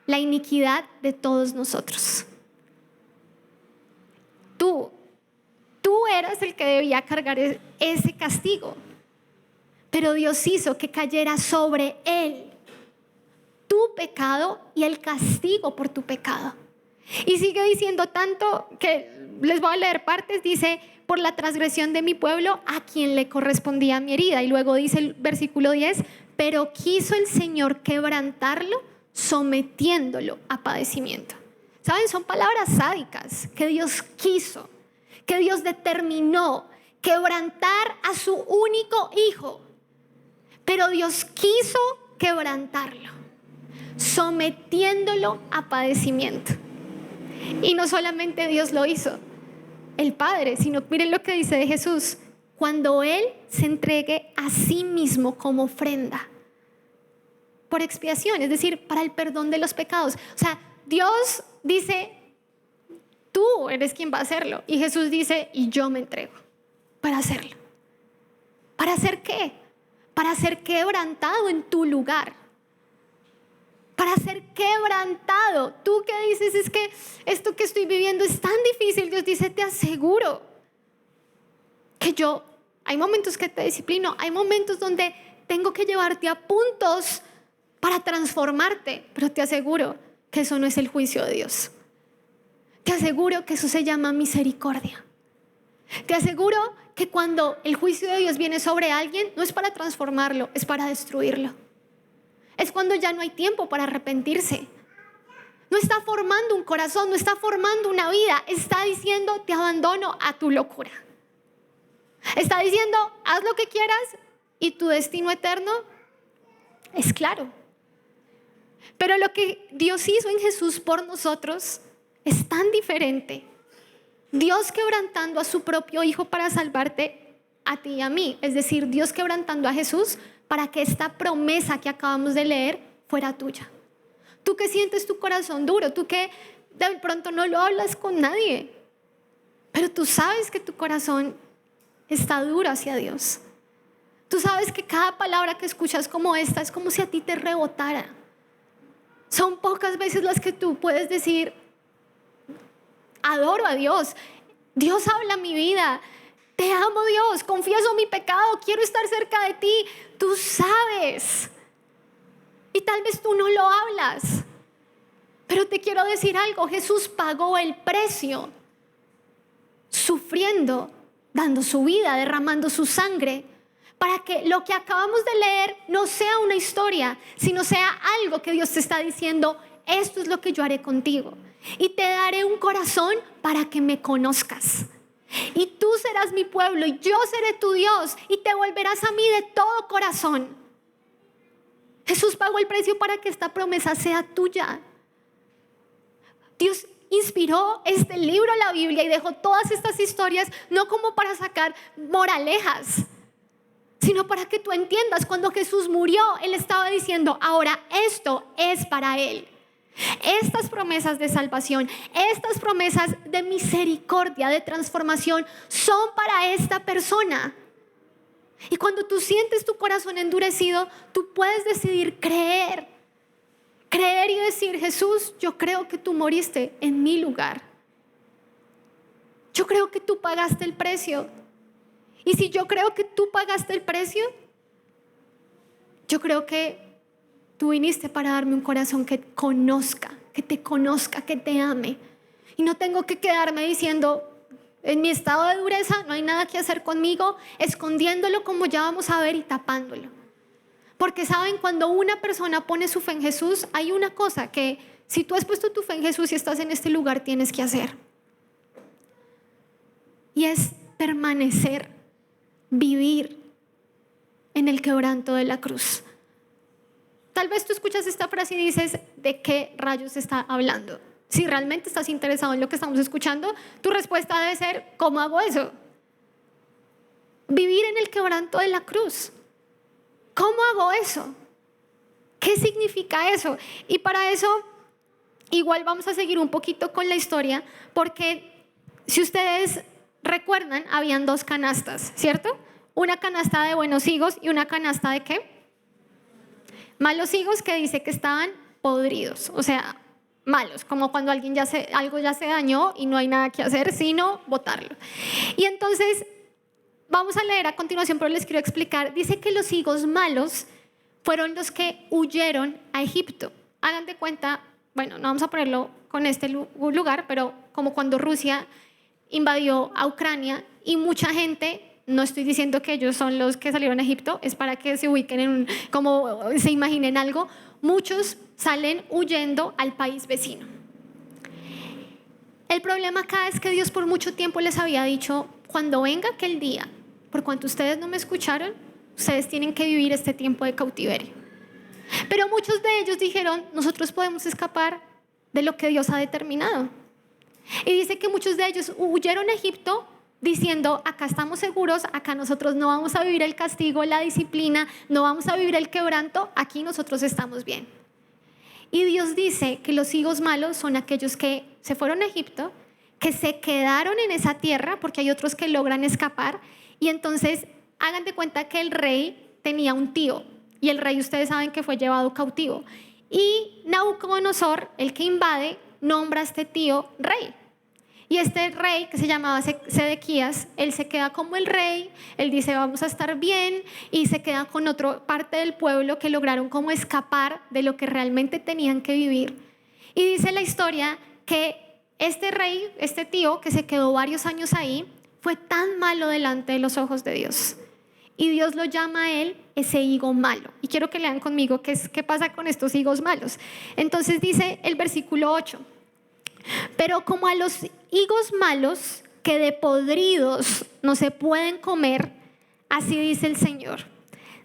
la iniquidad de todos nosotros. Tú eras el que debía cargar ese castigo, pero Dios hizo que cayera sobre Él tu pecado y el castigo por tu pecado. Y sigue diciendo tanto que les voy a leer partes. Dice, por la transgresión de mi pueblo a quien le correspondía mi herida. Y luego dice el versículo 10, pero quiso el Señor quebrantarlo sometiéndolo a padecimiento. ¿Saben? Son palabras sádicas que Dios quiso, que Dios determinó quebrantar a su único hijo. Pero Dios quiso quebrantarlo sometiéndolo a padecimiento. Y no solamente Dios lo hizo, el Padre, sino miren lo que dice de Jesús, cuando Él se entregue a sí mismo como ofrenda por expiación, es decir, para el perdón de los pecados. O sea, Dios dice, tú eres quien va a hacerlo, y Jesús dice, y yo me entrego para hacerlo. ¿Para hacer qué? Para ser quebrantado en tu lugar, para ser quebrantado. Tú que dices, es que esto que estoy viviendo es tan difícil, Dios dice, te aseguro que hay momentos que te disciplino, hay momentos donde tengo que llevarte a puntos para transformarte, pero te aseguro que eso no es el juicio de Dios. Te aseguro que eso se llama misericordia. Te aseguro que cuando el juicio de Dios viene sobre alguien, no es para transformarlo, es para destruirlo. Es cuando ya no hay tiempo para arrepentirse. No está formando un corazón, no está formando una vida. Está diciendo, te abandono a tu locura. Está diciendo, haz lo que quieras y tu destino eterno es claro. Pero lo que Dios hizo en Jesús por nosotros es tan diferente. Dios quebrantando a su propio Hijo para salvarte a ti y a mí. Es decir, Dios quebrantando a Jesús para que esta promesa que acabamos de leer fuera tuya. Tú que sientes tu corazón duro, tú que de pronto no lo hablas con nadie, pero tú sabes que tu corazón está duro hacia Dios. Tú sabes que cada palabra que escuchas como esta es como si a ti te rebotara. Son pocas veces las que tú puedes decir, adoro a Dios, Dios habla a mi vida, te amo Dios, confieso mi pecado, quiero estar cerca de ti. Tú sabes. Y tal vez tú no lo hablas. Pero te quiero decir algo, Jesús pagó el precio, sufriendo, dando su vida, derramando su sangre, para que lo que acabamos de leer no sea una historia, sino sea algo que Dios te está diciendo, esto es lo que yo haré contigo. Y te daré un corazón para que me conozcas. Y tú serás mi pueblo y yo seré tu Dios y te volverás a mí de todo corazón. Jesús pagó el precio para que esta promesa sea tuya. Dios inspiró este libro, la Biblia, y dejó todas estas historias no como para sacar moralejas, sino para que tú entiendas, cuando Jesús murió, Él estaba diciendo, ahora esto es para Él. Estas promesas de salvación, estas promesas de misericordia, de transformación, son para esta persona. Y cuando tú sientes tu corazón endurecido, tú puedes decidir creer y decir, Jesús, yo creo que tú moriste en mi lugar. Yo creo que tú pagaste el precio. Y si yo creo que tú pagaste el precio, yo creo que tú viniste para darme un corazón que conozca, que te ame. Y no tengo que quedarme diciendo, en mi estado de dureza no hay nada que hacer conmigo, escondiéndolo como ya vamos a ver y tapándolo. Porque saben, cuando una persona pone su fe en Jesús, hay una cosa que si tú has puesto tu fe en Jesús y estás en este lugar, tienes que hacer. Y es permanecer, vivir en el quebranto de la cruz. Tal vez tú escuchas esta frase y dices, ¿de qué rayos está hablando? Si realmente estás interesado en lo que estamos escuchando, tu respuesta debe ser, ¿cómo hago eso? Vivir en el quebranto de la cruz. ¿Cómo hago eso? ¿Qué significa eso? Y para eso, igual vamos a seguir un poquito con la historia, porque si ustedes recuerdan, habían dos canastas, ¿cierto? Una canasta de buenos higos y una canasta de ¿qué? Malos higos, que dice que estaban podridos, o sea, malos, como cuando algo ya se dañó y no hay nada que hacer sino botarlo. Y entonces vamos a leer a continuación, pero les quiero explicar. Dice que los higos malos fueron los que huyeron a Egipto. Hagan de cuenta, bueno, no vamos a ponerlo con este lugar, pero como cuando Rusia invadió a Ucrania y mucha gente, no estoy diciendo que ellos son los que salieron a Egipto, es para que se ubiquen como se imaginen algo. Muchos salen huyendo al país vecino. El problema acá es que Dios por mucho tiempo les había dicho, cuando venga aquel día, por cuanto ustedes no me escucharon, ustedes tienen que vivir este tiempo de cautiverio. Pero muchos de ellos dijeron, nosotros podemos escapar de lo que Dios ha determinado. Y dice que muchos de ellos huyeron a Egipto diciendo, acá estamos seguros, acá nosotros no vamos a vivir el castigo, la disciplina, no vamos a vivir el quebranto, aquí nosotros estamos bien. Y Dios dice que los higos malos son aquellos que se fueron a Egipto, que se quedaron en esa tierra, porque hay otros que logran escapar. Y entonces hagan de cuenta que el rey tenía un tío, y el rey, ustedes saben que fue llevado cautivo. Y Nabucodonosor, el que invade, nombra a este tío rey. Y este rey, que se llamaba Sedequías, él se queda como el rey, él dice vamos a estar bien, y se queda con otra parte del pueblo que lograron como escapar de lo que realmente tenían que vivir. Y dice la historia que este rey, este tío que se quedó varios años ahí, fue tan malo delante de los ojos de Dios. Y Dios lo llama a él ese higo malo. Y quiero que lean conmigo qué pasa con estos higos malos. Entonces dice el versículo 8. Pero como a los higos malos que de podridos no se pueden comer, así dice el Señor.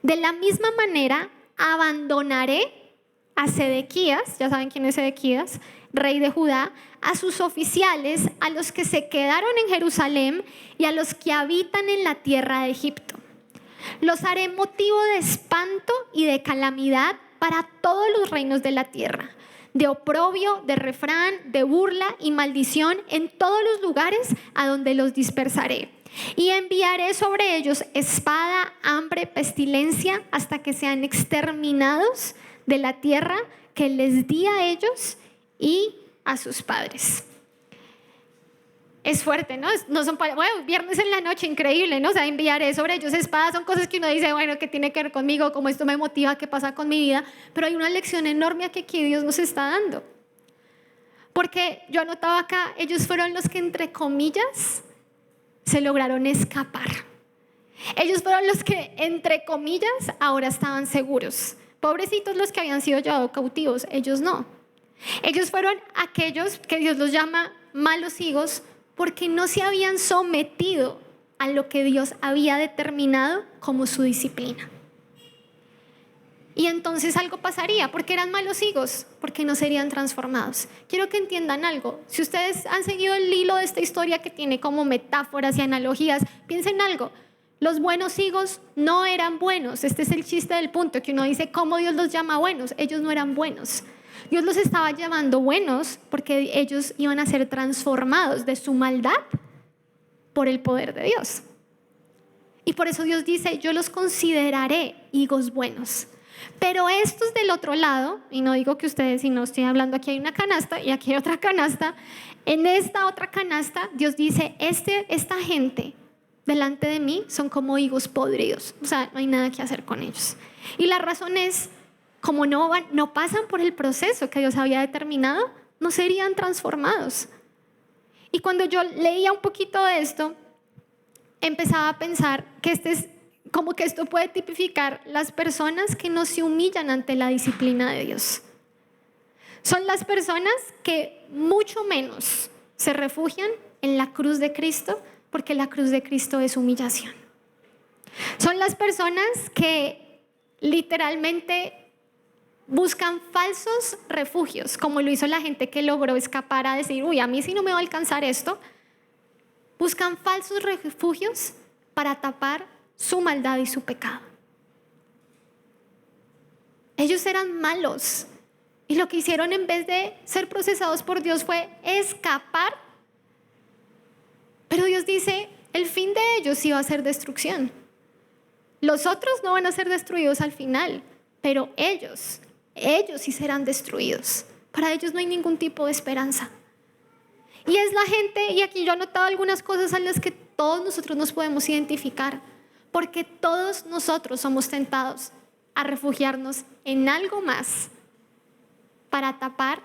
De la misma manera abandonaré a Sedequías, ya saben quién es Sedequías, rey de Judá, a sus oficiales, a los que se quedaron en Jerusalén y a los que habitan en la tierra de Egipto. Los haré motivo de espanto y de calamidad para todos los reinos de la tierra, de oprobio, de refrán, de burla y maldición en todos los lugares a donde los dispersaré. Y enviaré sobre ellos espada, hambre, pestilencia, hasta que sean exterminados de la tierra que les di a ellos y a sus padres. Es fuerte, ¿no? No son bueno, viernes en la noche, increíble, ¿no? O sea, enviaré sobre ellos espadas, son cosas que uno dice, bueno, ¿qué tiene que ver conmigo? ¿Cómo esto me motiva? ¿Qué pasa con mi vida? Pero hay una lección enorme que aquí Dios nos está dando. Porque yo anotaba acá, ellos fueron los que, entre comillas, se lograron escapar. Ellos fueron los que, entre comillas, ahora estaban seguros. Pobrecitos los que habían sido llevados cautivos, ellos no. Ellos fueron aquellos que Dios los llama malos higos, porque no se habían sometido a lo que Dios había determinado como su disciplina. Y entonces algo pasaría, porque eran malos higos, porque no serían transformados. Quiero que entiendan algo. Si ustedes han seguido el hilo de esta historia que tiene como metáforas y analogías, piensen algo. Los buenos higos no eran buenos. Este es el chiste del punto, que uno dice, ¿cómo Dios los llama buenos? Ellos no eran buenos. Dios los estaba llamando buenos porque ellos iban a ser transformados de su maldad por el poder de Dios. Y por eso Dios dice, yo los consideraré higos buenos. Pero estos del otro lado, y no digo que ustedes, si no estoy hablando, aquí hay una canasta y aquí hay otra canasta. En esta otra canasta, Dios dice, esta gente delante de mí son como higos podridos. O sea, no hay nada que hacer con ellos. Y la razón es, como no pasan por el proceso que Dios había determinado, no serían transformados. Y cuando yo leía un poquito de esto, empezaba a pensar que como que esto puede tipificar las personas que no se humillan ante la disciplina de Dios. Son las personas que mucho menos se refugian en la cruz de Cristo, porque la cruz de Cristo es humillación. Son las personas que literalmente buscan falsos refugios, como lo hizo la gente que logró escapar a decir, uy, a mí sí no me va a alcanzar esto. Buscan falsos refugios para tapar su maldad y su pecado. Ellos eran malos y lo que hicieron en vez de ser procesados por Dios fue escapar. Pero Dios dice, el fin de ellos iba a ser destrucción. Los otros no van a ser destruidos al final, pero ellos sí serán destruidos. Para ellos no hay ningún tipo de esperanza. Y es la gente, y aquí yo he notado algunas cosas a las que todos nosotros nos podemos identificar, porque todos nosotros somos tentados a refugiarnos en algo más para tapar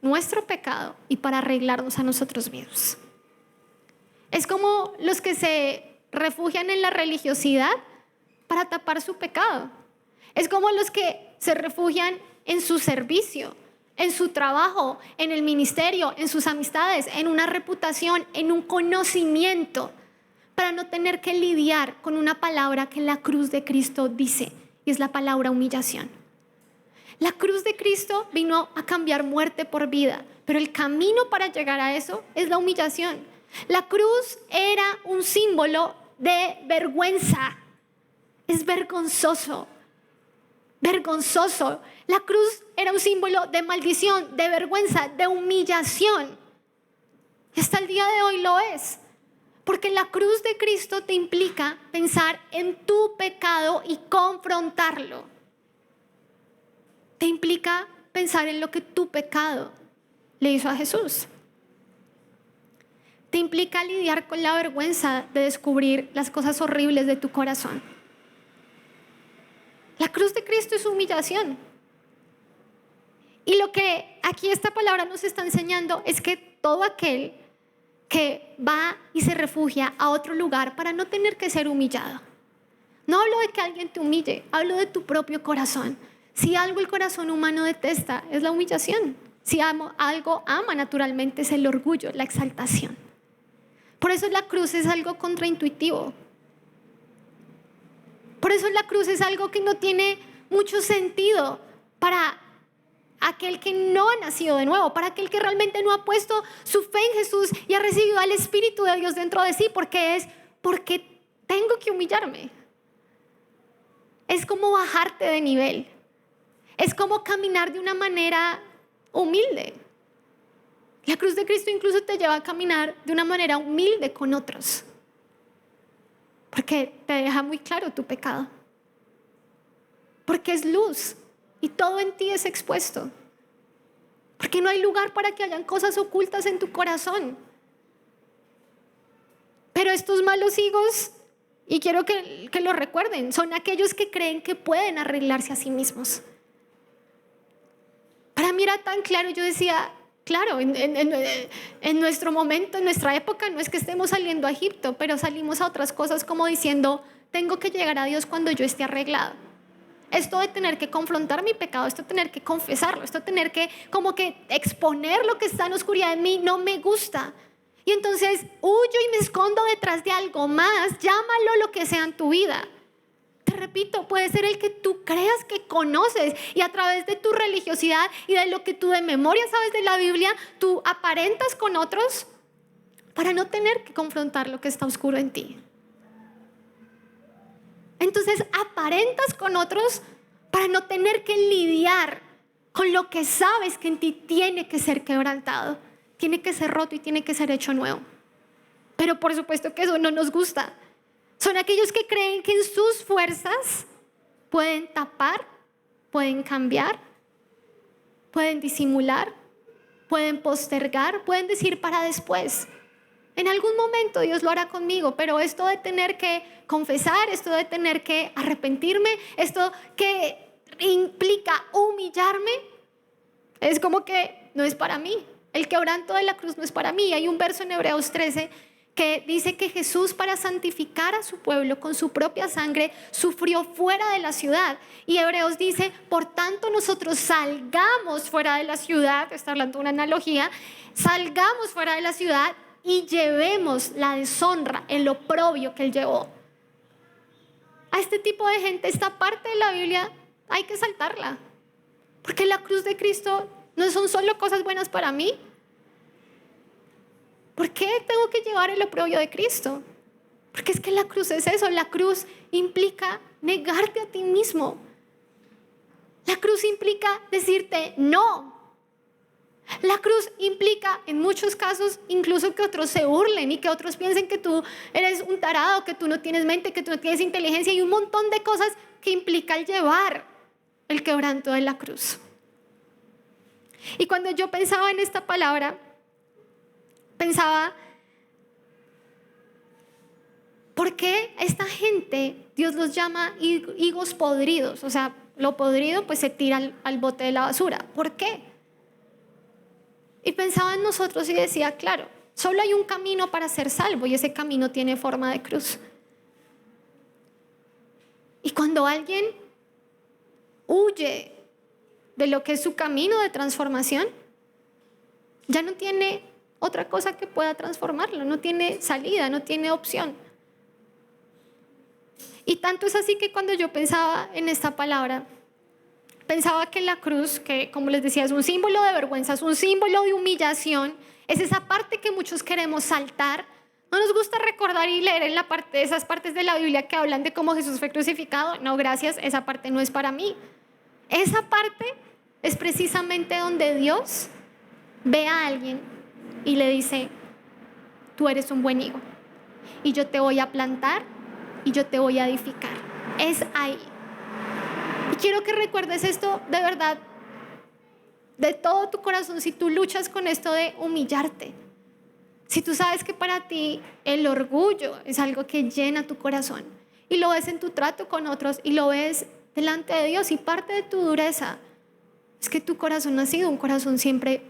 nuestro pecado y para arreglarnos a nosotros mismos. Es como los que se refugian en la religiosidad para tapar su pecado. Es como los que se refugian en su servicio, en su trabajo, en el ministerio, en sus amistades, en una reputación, en un conocimiento, para no tener que lidiar con una palabra que la cruz de Cristo dice, y es la palabra humillación. La cruz de Cristo vino a cambiar muerte por vida, pero el camino para llegar a eso es la humillación. La cruz era un símbolo de vergüenza. Es vergonzoso. Vergonzoso. La cruz era un símbolo de maldición, de vergüenza, de humillación. Y hasta el día de hoy lo es. Porque la cruz de Cristo te implica pensar en tu pecado y confrontarlo. Te implica pensar en lo que tu pecado le hizo a Jesús. Te implica lidiar con la vergüenza de descubrir las cosas horribles de tu corazón. La cruz de Cristo es humillación. Y lo que aquí esta palabra nos está enseñando es que todo aquel que va y se refugia a otro lugar para no tener que ser humillado. No hablo de que alguien te humille, hablo de tu propio corazón. Si algo el corazón humano detesta es la humillación. Si algo ama naturalmente es el orgullo, la exaltación. Por eso la cruz es algo contraintuitivo. Por eso la cruz es algo que no tiene mucho sentido para aquel que no ha nacido de nuevo, para aquel que realmente no ha puesto su fe en Jesús y ha recibido al Espíritu de Dios dentro de sí, porque tengo que humillarme. Es como bajarte de nivel. Es como caminar de una manera humilde. La cruz de Cristo incluso te lleva a caminar de una manera humilde con otros, porque te deja muy claro tu pecado, porque es luz y todo en ti es expuesto, porque no hay lugar para que hayan cosas ocultas en tu corazón. Pero estos malos higos, y quiero que lo recuerden, son aquellos que creen que pueden arreglarse a sí mismos. Para mí era tan claro, yo decía, claro, en nuestro momento, en nuestra época, no es que estemos saliendo a Egipto, pero salimos a otras cosas como diciendo, tengo que llegar a Dios cuando yo esté arreglado. Esto de tener que confrontar mi pecado, esto de tener que confesarlo, esto de tener que como que exponer lo que está en oscuridad en mí, no me gusta. Y entonces huyo y me escondo detrás de algo más, llámalo lo que sea en tu vida. Te repito, puede ser el que tú creas que conoces y a través de tu religiosidad y de lo que tú de memoria sabes de la Biblia, tú aparentas con otros para no tener que confrontar lo que está oscuro en ti. Entonces aparentas con otros para no tener que lidiar con lo que sabes que en ti tiene que ser quebrantado, tiene que ser roto y tiene que ser hecho nuevo. Pero por supuesto que eso no nos gusta. Son aquellos que creen que en sus fuerzas pueden tapar, pueden cambiar, pueden disimular, pueden postergar, pueden decir para después. En algún momento Dios lo hará conmigo, pero esto de tener que confesar, esto de tener que arrepentirme, esto que implica humillarme, es como que no es para mí. El quebranto de la cruz no es para mí. Hay un verso en Hebreos 13 que dice que Jesús, para santificar a su pueblo con su propia sangre, sufrió fuera de la ciudad. Y Hebreos dice, por tanto nosotros salgamos fuera de la ciudad, está hablando de una analogía, salgamos fuera de la ciudad y llevemos la deshonra, el oprobio que él llevó. A este tipo de gente, esta parte de la Biblia hay que saltarla, porque la cruz de Cristo no son solo cosas buenas para mí. ¿Por qué tengo que llevar el oprobio de Cristo? Porque es que la cruz es eso. La cruz implica negarte a ti mismo. La cruz implica decirte no. La cruz implica, en muchos casos, incluso que otros se burlen y que otros piensen que tú eres un tarado, que tú no tienes mente, que tú no tienes inteligencia y un montón de cosas que implica el llevar el quebranto de la cruz. Y cuando yo pensaba en esta palabra, pensaba, ¿por qué esta gente Dios los llama higos podridos? O sea, lo podrido pues se tira al bote de la basura. ¿Por qué? Y pensaba en nosotros y decía, claro, solo hay un camino para ser salvo y ese camino tiene forma de cruz. Y cuando alguien huye de lo que es su camino de transformación, ya no tiene otra cosa que pueda transformarlo, no tiene salida, no tiene opción. Y tanto es así que cuando yo pensaba en esta palabra, pensaba que la cruz, que como les decía es un símbolo de vergüenza, es un símbolo de humillación, es esa parte que muchos queremos saltar. No nos gusta recordar y leer en esas partes de la Biblia que hablan de cómo Jesús fue crucificado. No, gracias, esa parte no es para mí. Esa parte es precisamente donde Dios ve a alguien y le dice, tú eres un buen higo y yo te voy a plantar y yo te voy a edificar. Es ahí. Y quiero que recuerdes esto de verdad de todo tu corazón, si tú luchas con esto de humillarte, si tú sabes que para ti el orgullo es algo que llena tu corazón y lo ves en tu trato con otros y lo ves delante de Dios, y parte de tu dureza es que tu corazón ha sido un corazón siempre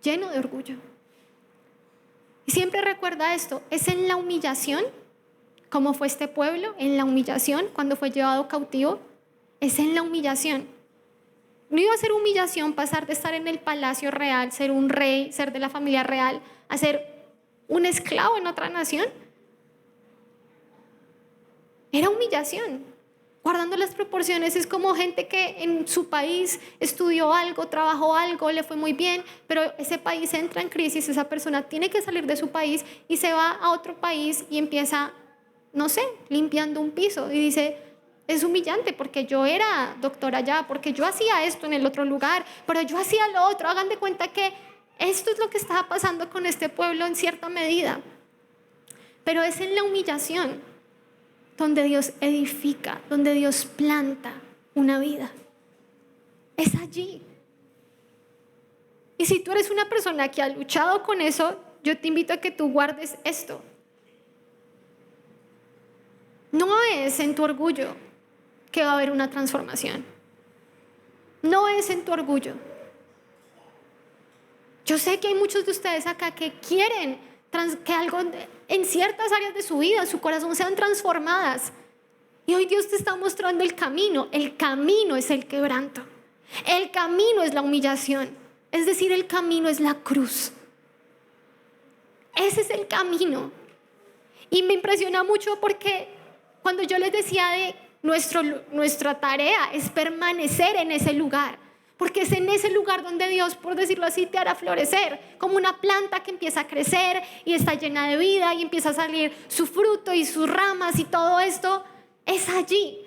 lleno de orgullo. Y siempre recuerda esto, es en la humillación, como fue este pueblo, en la humillación cuando fue llevado cautivo, es en la humillación. No iba a ser humillación pasar de estar en el palacio real, ser un rey, ser de la familia real, a ser un esclavo en otra nación. Era humillación. Guardando las proporciones, es como gente que en su país estudió algo, trabajó algo, le fue muy bien, pero ese país entra en crisis, esa persona tiene que salir de su país y se va a otro país y empieza, no sé, limpiando un piso y dice, es humillante porque yo era doctora allá, porque yo hacía esto en el otro lugar, pero yo hacía lo otro. Hagan de cuenta que esto es lo que estaba pasando con este pueblo en cierta medida, pero es en la humillación donde Dios edifica, donde Dios planta una vida. Es allí. Y si tú eres una persona que ha luchado con eso, yo te invito a que tú guardes esto. No es en tu orgullo que va a haber una transformación. No es en tu orgullo. Yo sé que hay muchos de ustedes acá que quieren que algo en ciertas áreas de su vida, su corazón, sean transformadas. Y hoy Dios te está mostrando el camino. El camino es el quebranto. El camino es la humillación. Es decir, el camino es la cruz. Ese es el camino. Y me impresiona mucho porque cuando yo les decía de nuestra tarea es permanecer en ese lugar. Porque es en ese lugar donde Dios, por decirlo así, te hará florecer. Como una planta que empieza a crecer y está llena de vida y empieza a salir su fruto y sus ramas y todo esto. Es allí.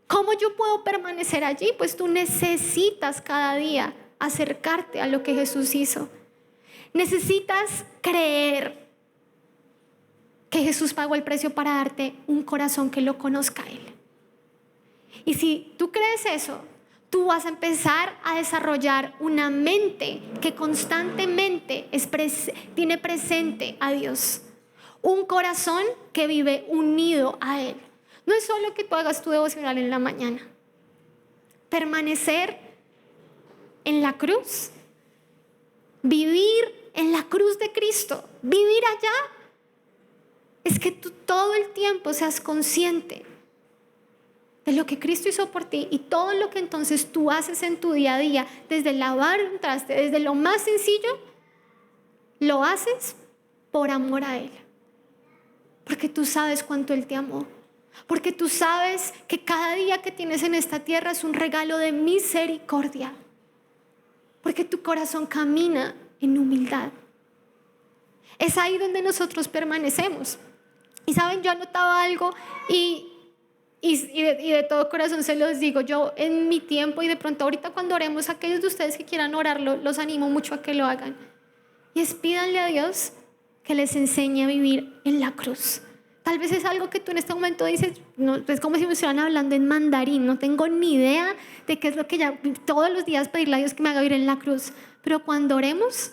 ¿Cómo yo puedo permanecer allí? Pues tú necesitas cada día acercarte a lo que Jesús hizo. Necesitas creer que Jesús pagó el precio para darte un corazón que lo conozca a Él. Y si tú crees eso, tú vas a empezar a desarrollar una mente que constantemente tiene presente a Dios. Un corazón que vive unido a Él. No es solo que tú hagas tu devocional en la mañana. Permanecer en la cruz. Vivir en la cruz de Cristo. Vivir allá. Es que tú todo el tiempo seas consciente de lo que Cristo hizo por ti y todo lo que entonces tú haces en tu día a día, desde lavar un traste, desde lo más sencillo, lo haces por amor a Él. Porque tú sabes cuánto Él te amó. Porque tú sabes que cada día que tienes en esta tierra es un regalo de misericordia. Porque tu corazón camina en humildad. Es ahí donde nosotros permanecemos. Y saben, yo anotaba algo y de todo corazón se los digo, yo en mi tiempo y de pronto ahorita cuando oremos, aquellos de ustedes que quieran orarlo, los animo mucho a que lo hagan. Y es pídanle a Dios que les enseñe a vivir en la cruz. Tal vez es algo que tú en este momento dices, no, es como si me estuvieran hablando en mandarín, no tengo ni idea de qué es lo que ya todos los días pedirle a Dios que me haga vivir en la cruz. Pero cuando oremos,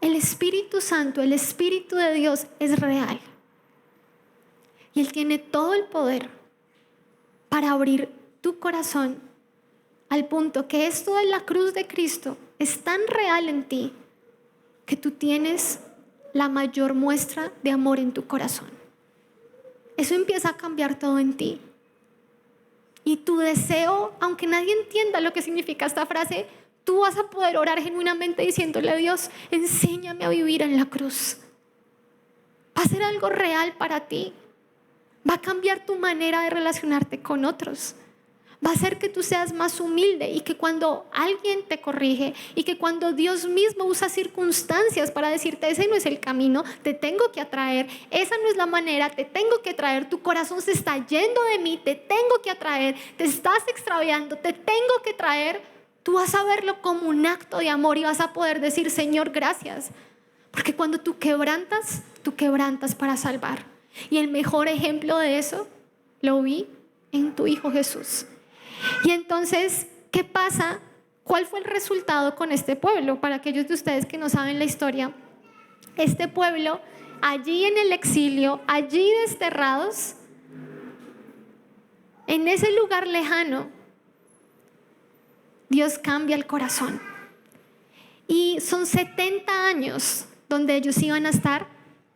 el Espíritu Santo, el Espíritu de Dios es real. Y Él tiene todo el poder para abrir tu corazón al punto que esto de la cruz de Cristo es tan real en ti que tú tienes la mayor muestra de amor en tu corazón. Eso empieza a cambiar todo en ti. Y tu deseo, aunque nadie entienda lo que significa esta frase, tú vas a poder orar genuinamente diciéndole a Dios, enséñame a vivir en la cruz. Va a ser algo real para ti. Va a cambiar tu manera de relacionarte con otros. Va a hacer que tú seas más humilde y que cuando alguien te corrige y que cuando Dios mismo usa circunstancias para decirte ese no es el camino, te tengo que atraer, esa no es la manera, te tengo que atraer, tu corazón se está yendo de mí, te tengo que atraer, te estás extraviando, te tengo que traer, tú vas a verlo como un acto de amor y vas a poder decir, Señor, gracias. Porque cuando tú quebrantas para salvar. Y el mejor ejemplo de eso lo vi en tu Hijo Jesús. Y entonces, ¿qué pasa ¿cuál fue el resultado con este pueblo? Para aquellos de ustedes que no saben la historia, este pueblo, allí en el exilio, allí desterrados, en ese lugar lejano, Dios cambia el corazón. Y son 70 años donde ellos iban a estar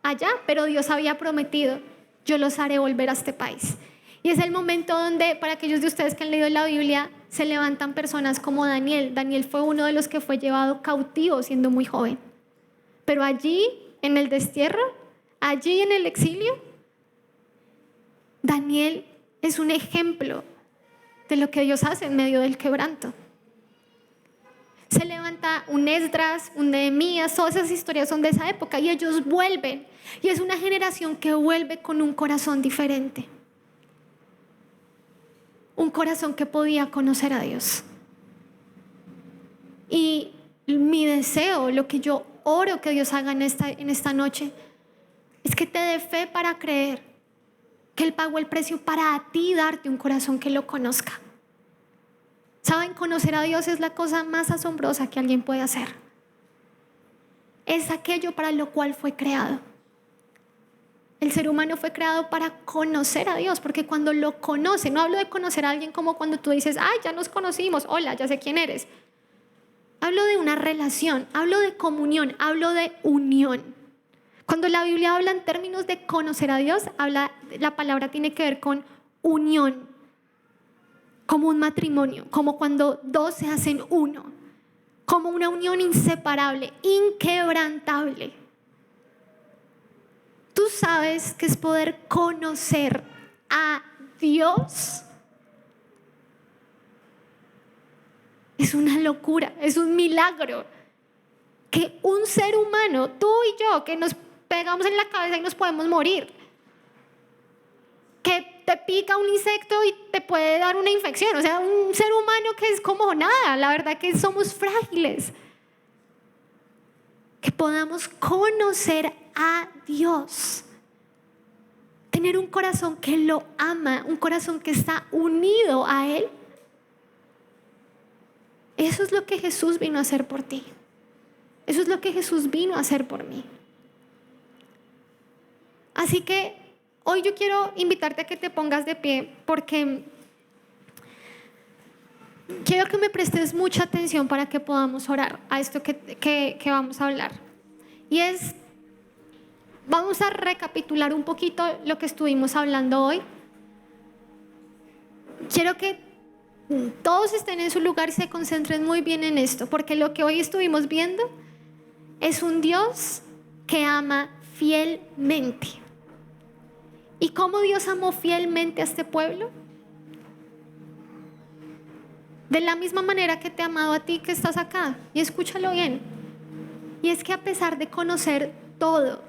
allá, pero Dios había prometido: yo los haré volver a este país. Y es el momento donde, para aquellos de ustedes que han leído la Biblia, se levantan personas como Daniel. Daniel fue uno de los que fue llevado cautivo siendo muy joven. Pero allí, en el destierro, allí en el exilio, Daniel es un ejemplo de lo que Dios hace en medio del quebranto. Se levanta un Esdras, un Nehemías, todas esas historias son de esa época y ellos vuelven. Y es una generación que vuelve con un corazón diferente. Un corazón que podía conocer a Dios. Y mi deseo, lo que yo oro que Dios haga en esta noche, es que te dé fe para creer que Él pagó el precio para a ti darte un corazón que lo conozca. ¿Saben? Conocer a Dios es la cosa más asombrosa que alguien puede hacer. Es aquello para lo cual fue creado. El ser humano fue creado para conocer a Dios, porque cuando lo conoce, no hablo de conocer a alguien como cuando tú dices: ay, ya nos conocimos, hola, ya sé quién eres. Hablo de una relación, hablo de comunión, hablo de unión. Cuando la Biblia habla en términos de conocer a Dios, la palabra tiene que ver con unión, como un matrimonio, como cuando dos se hacen uno, como una unión inseparable, inquebrantable. ¿Tú sabes qué es poder conocer a Dios? Es una locura, es un milagro que un ser humano, tú y yo, que nos pegamos en la cabeza y nos podemos morir, que te pica un insecto y te puede dar una infección, o sea, un ser humano que es como nada, la verdad que somos frágiles, que podamos conocer a Dios, tener un corazón que lo ama, un corazón que está unido a Él. Eso es lo que Jesús vino a hacer por ti. Eso es lo que Jesús vino a hacer por mí. Así que hoy yo quiero invitarte a que te pongas de pie, porque quiero que me prestes mucha atención para que podamos orar a esto que vamos a hablar. Y vamos a recapitular un poquito lo que estuvimos hablando hoy. Quiero que todos estén en su lugar y se concentren muy bien en esto, porque lo que hoy estuvimos viendo es un Dios que ama fielmente. ¿Y cómo Dios amó fielmente a este pueblo? De la misma manera que te ha amado a ti que estás acá. Y escúchalo bien. Y es que a pesar de conocer todo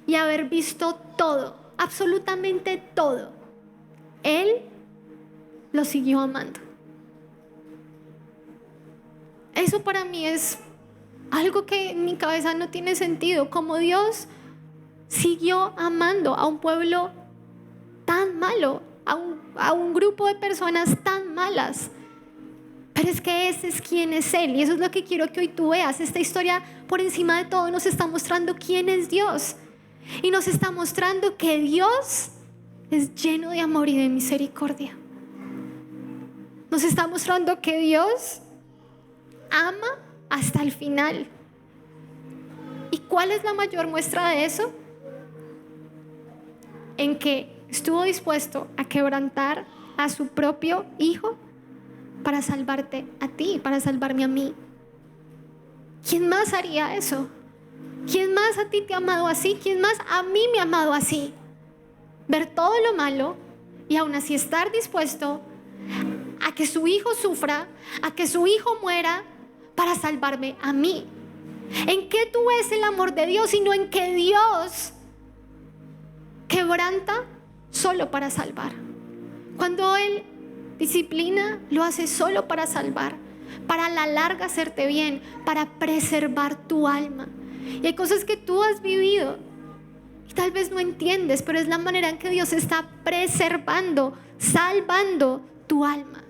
y haber visto todo, absolutamente todo, Él lo siguió amando. Eso para mí es algo que en mi cabeza no tiene sentido. Como Dios siguió amando a un pueblo tan malo, a un grupo de personas tan malas. Pero es que ese es quien es Él, y eso es lo que quiero que hoy tú veas. Esta historia, por encima de todo, nos está mostrando quién es Dios, y nos está mostrando que Dios es lleno de amor y de misericordia. Nos está mostrando que Dios ama hasta el final. ¿Y cuál es la mayor muestra de eso? En que estuvo dispuesto a quebrantar a su propio hijo para salvarte a ti, para salvarme a mí. ¿Quién más haría eso? ¿Quién más a ti te ha amado así? ¿Quién más a mí me ha amado así? Ver todo lo malo y aún así estar dispuesto a que su hijo sufra, a que su hijo muera para salvarme a mí. ¿En qué tú ves el amor de Dios, sino en que Dios quebranta solo para salvar? Cuando Él disciplina, lo hace solo para salvar, para a la larga hacerte bien, para preservar tu alma. Y hay cosas que tú has vivido y tal vez no entiendes, pero es la manera en que Dios está preservando, salvando tu alma.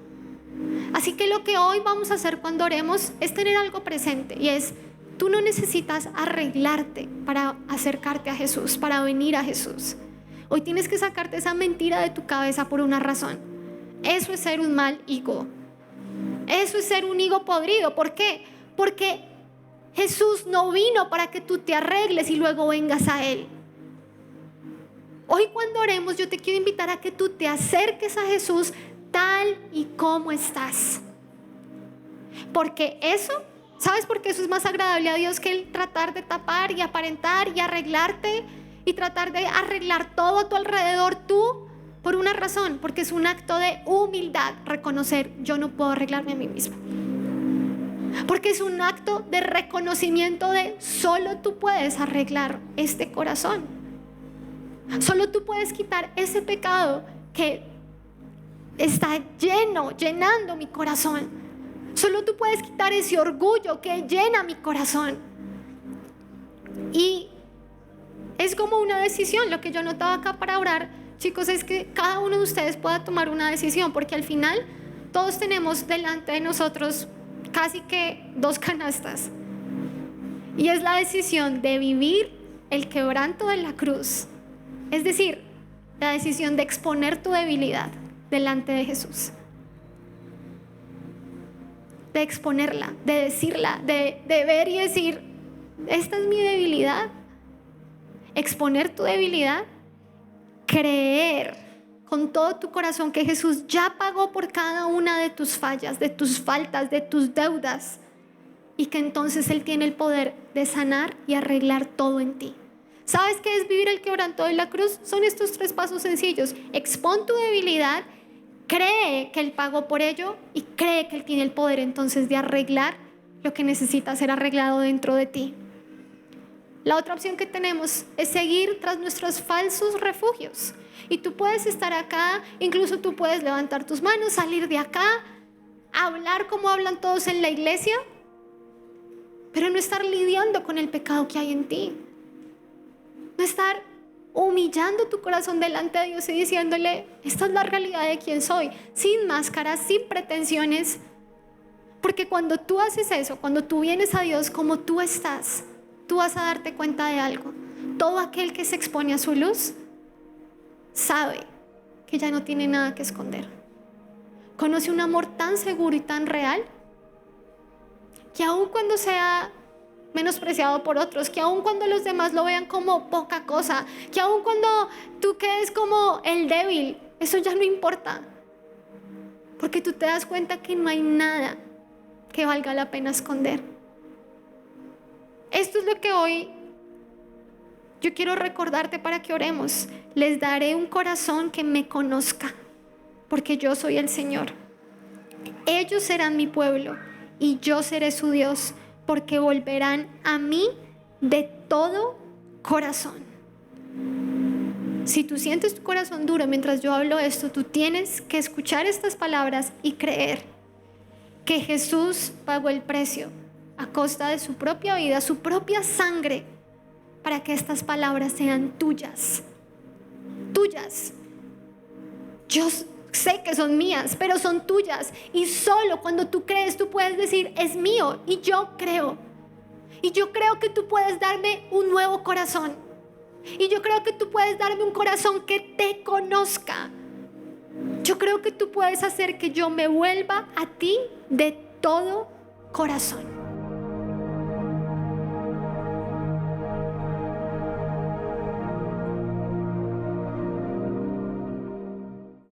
Así que lo que hoy vamos a hacer cuando oremos es tener algo presente, y es: tú no necesitas arreglarte para acercarte a Jesús, para venir a Jesús. Hoy tienes que sacarte esa mentira de tu cabeza por una razón. Eso es ser un mal higo. Eso es ser un higo podrido. ¿Por qué? Porque Jesús no vino para que tú te arregles y luego vengas a Él. Hoy cuando oremos, yo te quiero invitar a que tú te acerques a Jesús tal y como estás. Porque eso, ¿sabes por qué eso es más agradable a Dios que el tratar de tapar y aparentar y arreglarte y tratar de arreglar todo a tu alrededor tú? Por una razón, porque es un acto de humildad reconocer: yo no puedo arreglarme a mí mismo. Porque es un acto de reconocimiento de: solo tú puedes arreglar este corazón. Solo tú puedes quitar ese pecado que está llenando mi corazón. Solo tú puedes quitar ese orgullo que llena mi corazón. Y es como una decisión. Lo que yo notaba acá para orar, chicos, es que cada uno de ustedes pueda tomar una decisión, porque al final todos tenemos delante de nosotros casi que 2 canastas. Y es la decisión de vivir el quebranto de la cruz. Es decir, la decisión de exponer tu debilidad delante de Jesús. De exponerla, de decirla, de ver y decir: esta es mi debilidad. Exponer tu debilidad. Creer con todo tu corazón que Jesús ya pagó por cada una de tus fallas, de tus faltas, de tus deudas, y que entonces Él tiene el poder de sanar y arreglar todo en ti. ¿Sabes qué es vivir el quebranto de la cruz? Son estos 3 pasos sencillos. Expón tu debilidad, cree que Él pagó por ello y cree que Él tiene el poder entonces de arreglar lo que necesita ser arreglado dentro de ti. La otra opción que tenemos es seguir tras nuestros falsos refugios. Y tú puedes estar acá, incluso tú puedes levantar tus manos, salir de acá, hablar como hablan todos en la iglesia, pero no estar lidiando con el pecado que hay en ti. No estar humillando tu corazón delante de Dios y diciéndole: esta es la realidad de quién soy, sin máscaras, sin pretensiones. Porque cuando tú haces eso, cuando tú vienes a Dios como tú estás, tú vas a darte cuenta de algo. Todo aquel que se expone a su luz sabe que ya no tiene nada que esconder. Conoce un amor tan seguro y tan real, que aun cuando sea menospreciado por otros, que aun cuando los demás lo vean como poca cosa, que aun cuando tú quedes como el débil, eso ya no importa, porque tú te das cuenta que no hay nada que valga la pena esconder. Esto es lo que hoy yo quiero recordarte para que oremos. Les daré un corazón que me conozca, porque yo soy el Señor. Ellos serán mi pueblo y yo seré su Dios, porque volverán a mí de todo corazón. Si tú sientes tu corazón duro mientras yo hablo esto, tú tienes que escuchar estas palabras y creer que Jesús pagó el precio a costa de su propia vida, su propia sangre, para que estas palabras sean tuyas. Tuyas. Yo sé que son mías, pero son tuyas. Y solo cuando tú crees, tú puedes decir: es mío. Y yo creo. Y yo creo que tú puedes darme un nuevo corazón. Y yo creo que tú puedes darme un corazón que te conozca. Yo creo que tú puedes hacer que yo me vuelva a ti de todo corazón.